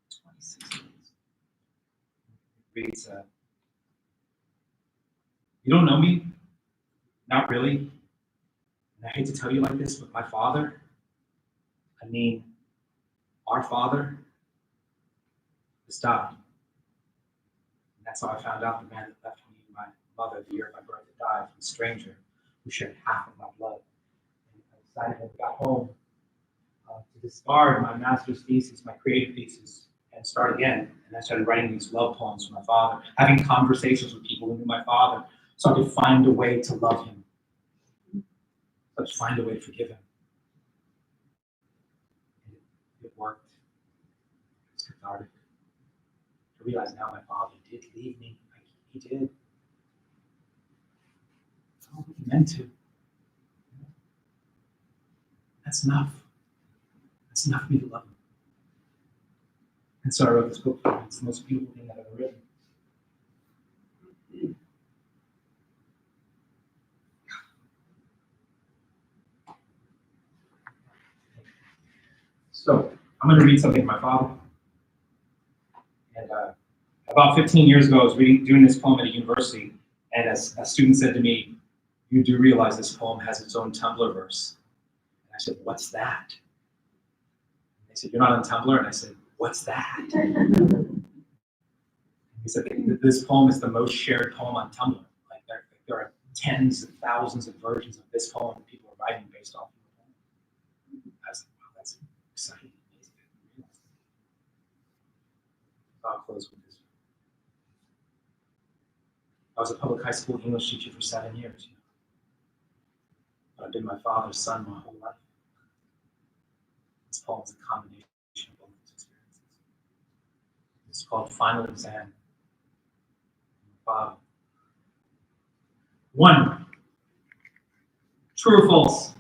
26 words. It reads, "You don't know me? Not really. And I hate to tell you like this, but my father, I mean, our father, has died. And that's how I found out the man that left me and my mother the year of my birth had died from a stranger who shared half of my blood. And I decided when we got home to discard my master's thesis, my creative thesis, and start again. And I started writing these love poems for my father, having conversations with people who knew my father, so I could find a way to love him, so I could find a way to forgive him. And it worked. It was cathartic. I realize now my father did leave me. He did. Oh, he meant to. That's enough. That's enough for me to love him. And so I wrote this book for him. It's the most beautiful thing I've ever written. So I'm going to read something from my father. And about 15 years ago, I was doing this poem at a university, and as a student said to me, "You do realize this poem has its own Tumblr verse?" And I said, "What's that?" And they said, "You're not on Tumblr?" And I said, "What's that?" And he said, "This poem is the most shared poem on Tumblr. Like there are tens of thousands of versions of this poem that people are writing based off of the poem." I was like, "Wow, that's exciting." I'll close with this. I was a public high school English teacher for 7 years. But I've been my father's son my whole life. This poem is a combination of both those experiences. It's called Final Exam. Father. 1. True or false?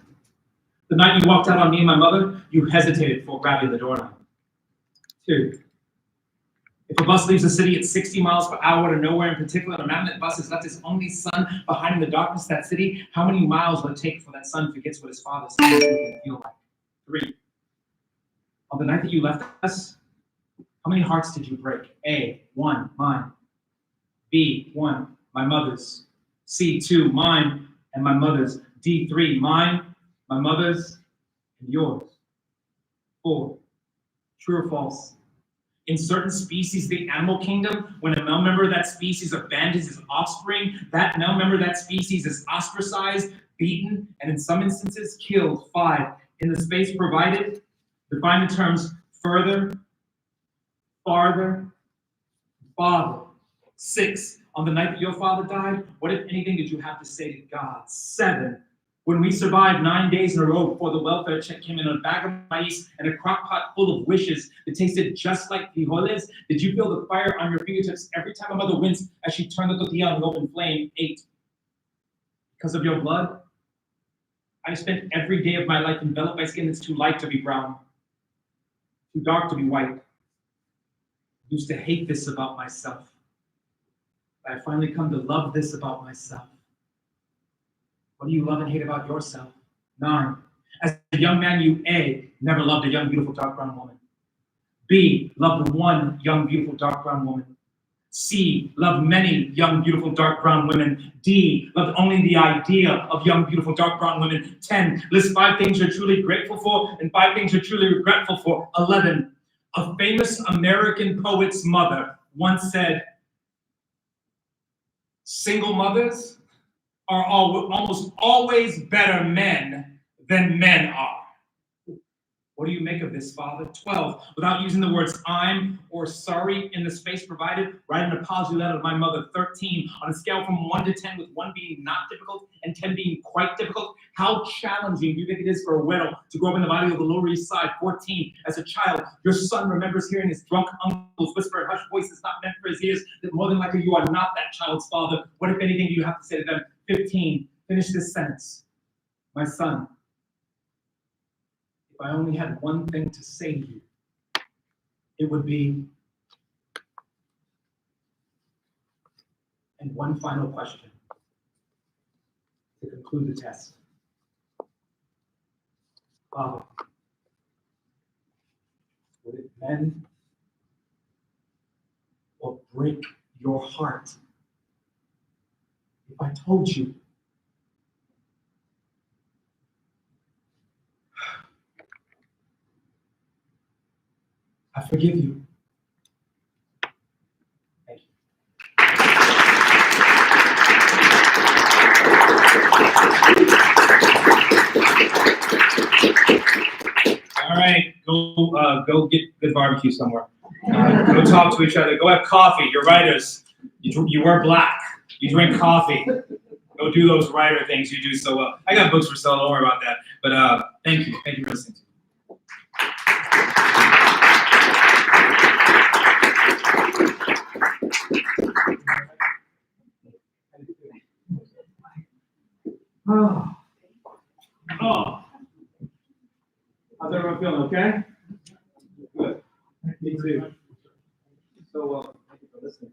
The night you walked out on me and my mother, you hesitated before grabbing the doorknob. 2. If a bus leaves the city at 60 miles per hour to nowhere in particular, and a man that bus has left his only son behind in the darkness of that city, how many miles will it take before that son forgets what his father said he can feel like? 3. On the night that you left us, how many hearts did you break? A, 1, mine. B, 1, my mother's. C, 2, mine and my mother's. D, 3, mine, my mother's, and yours. 4, true or false? In certain species of the animal kingdom, when a male member of that species abandons his offspring, that male member of that species is ostracized, beaten, and in some instances killed. 5, in the space provided, define the terms further, farther, father. 6, on the night that your father died, what, if anything, did you have to say to God? 7, when we survived 9 days in a row before the welfare check came in, a bag of maize and a crock pot full of wishes that tasted just like frijoles, did you feel the fire on your fingertips every time a mother winced as she turned the tortilla on the open flame? 8, because of your blood, I spent every day of my life enveloped by skin that's too light to be brown, too dark to be white. I used to hate this about myself. I finally come to love this about myself. What do you love and hate about yourself? 9, as a young man, you A, never loved a young, beautiful, dark brown woman. B, loved one young, beautiful, dark brown woman. C, loved many young, beautiful, dark brown women. D, loved only the idea of young, beautiful, dark brown women. 10, list 5 things you're truly grateful for and 5 things you're truly regretful for. 11, A famous American poet's mother once said, single mothers are almost always better men than men are. What do you make of this, Father? 12. Without using the words I'm or sorry in the space provided, write an apology letter to my mother. 13. On a scale from 1 to 10, with 1 being not difficult and 10 being quite difficult, how challenging do you think it is for a widow to grow up in the body of the Lower East Side? 14. As a child, your son remembers hearing his drunk uncle's whisper in hushed voices not meant for his ears, that more than likely you are not that child's father. What, if anything, do you have to say to them? 15. Finish this sentence. My son, if I only had one thing to say to you, it would be, and one final question to conclude the test. Father, would it mend or break your heart if I told you I forgive you? Thank you. All right, go get good barbecue somewhere. Go talk to each other. Go have coffee. You're writers. You wear black. You drink coffee. Go do those writer things you do so well. I got books for sale. Don't worry about that. But thank you. Thank you for listening to me. Oh. How's everyone feeling? Okay? Good. Me too. So, thank you for listening.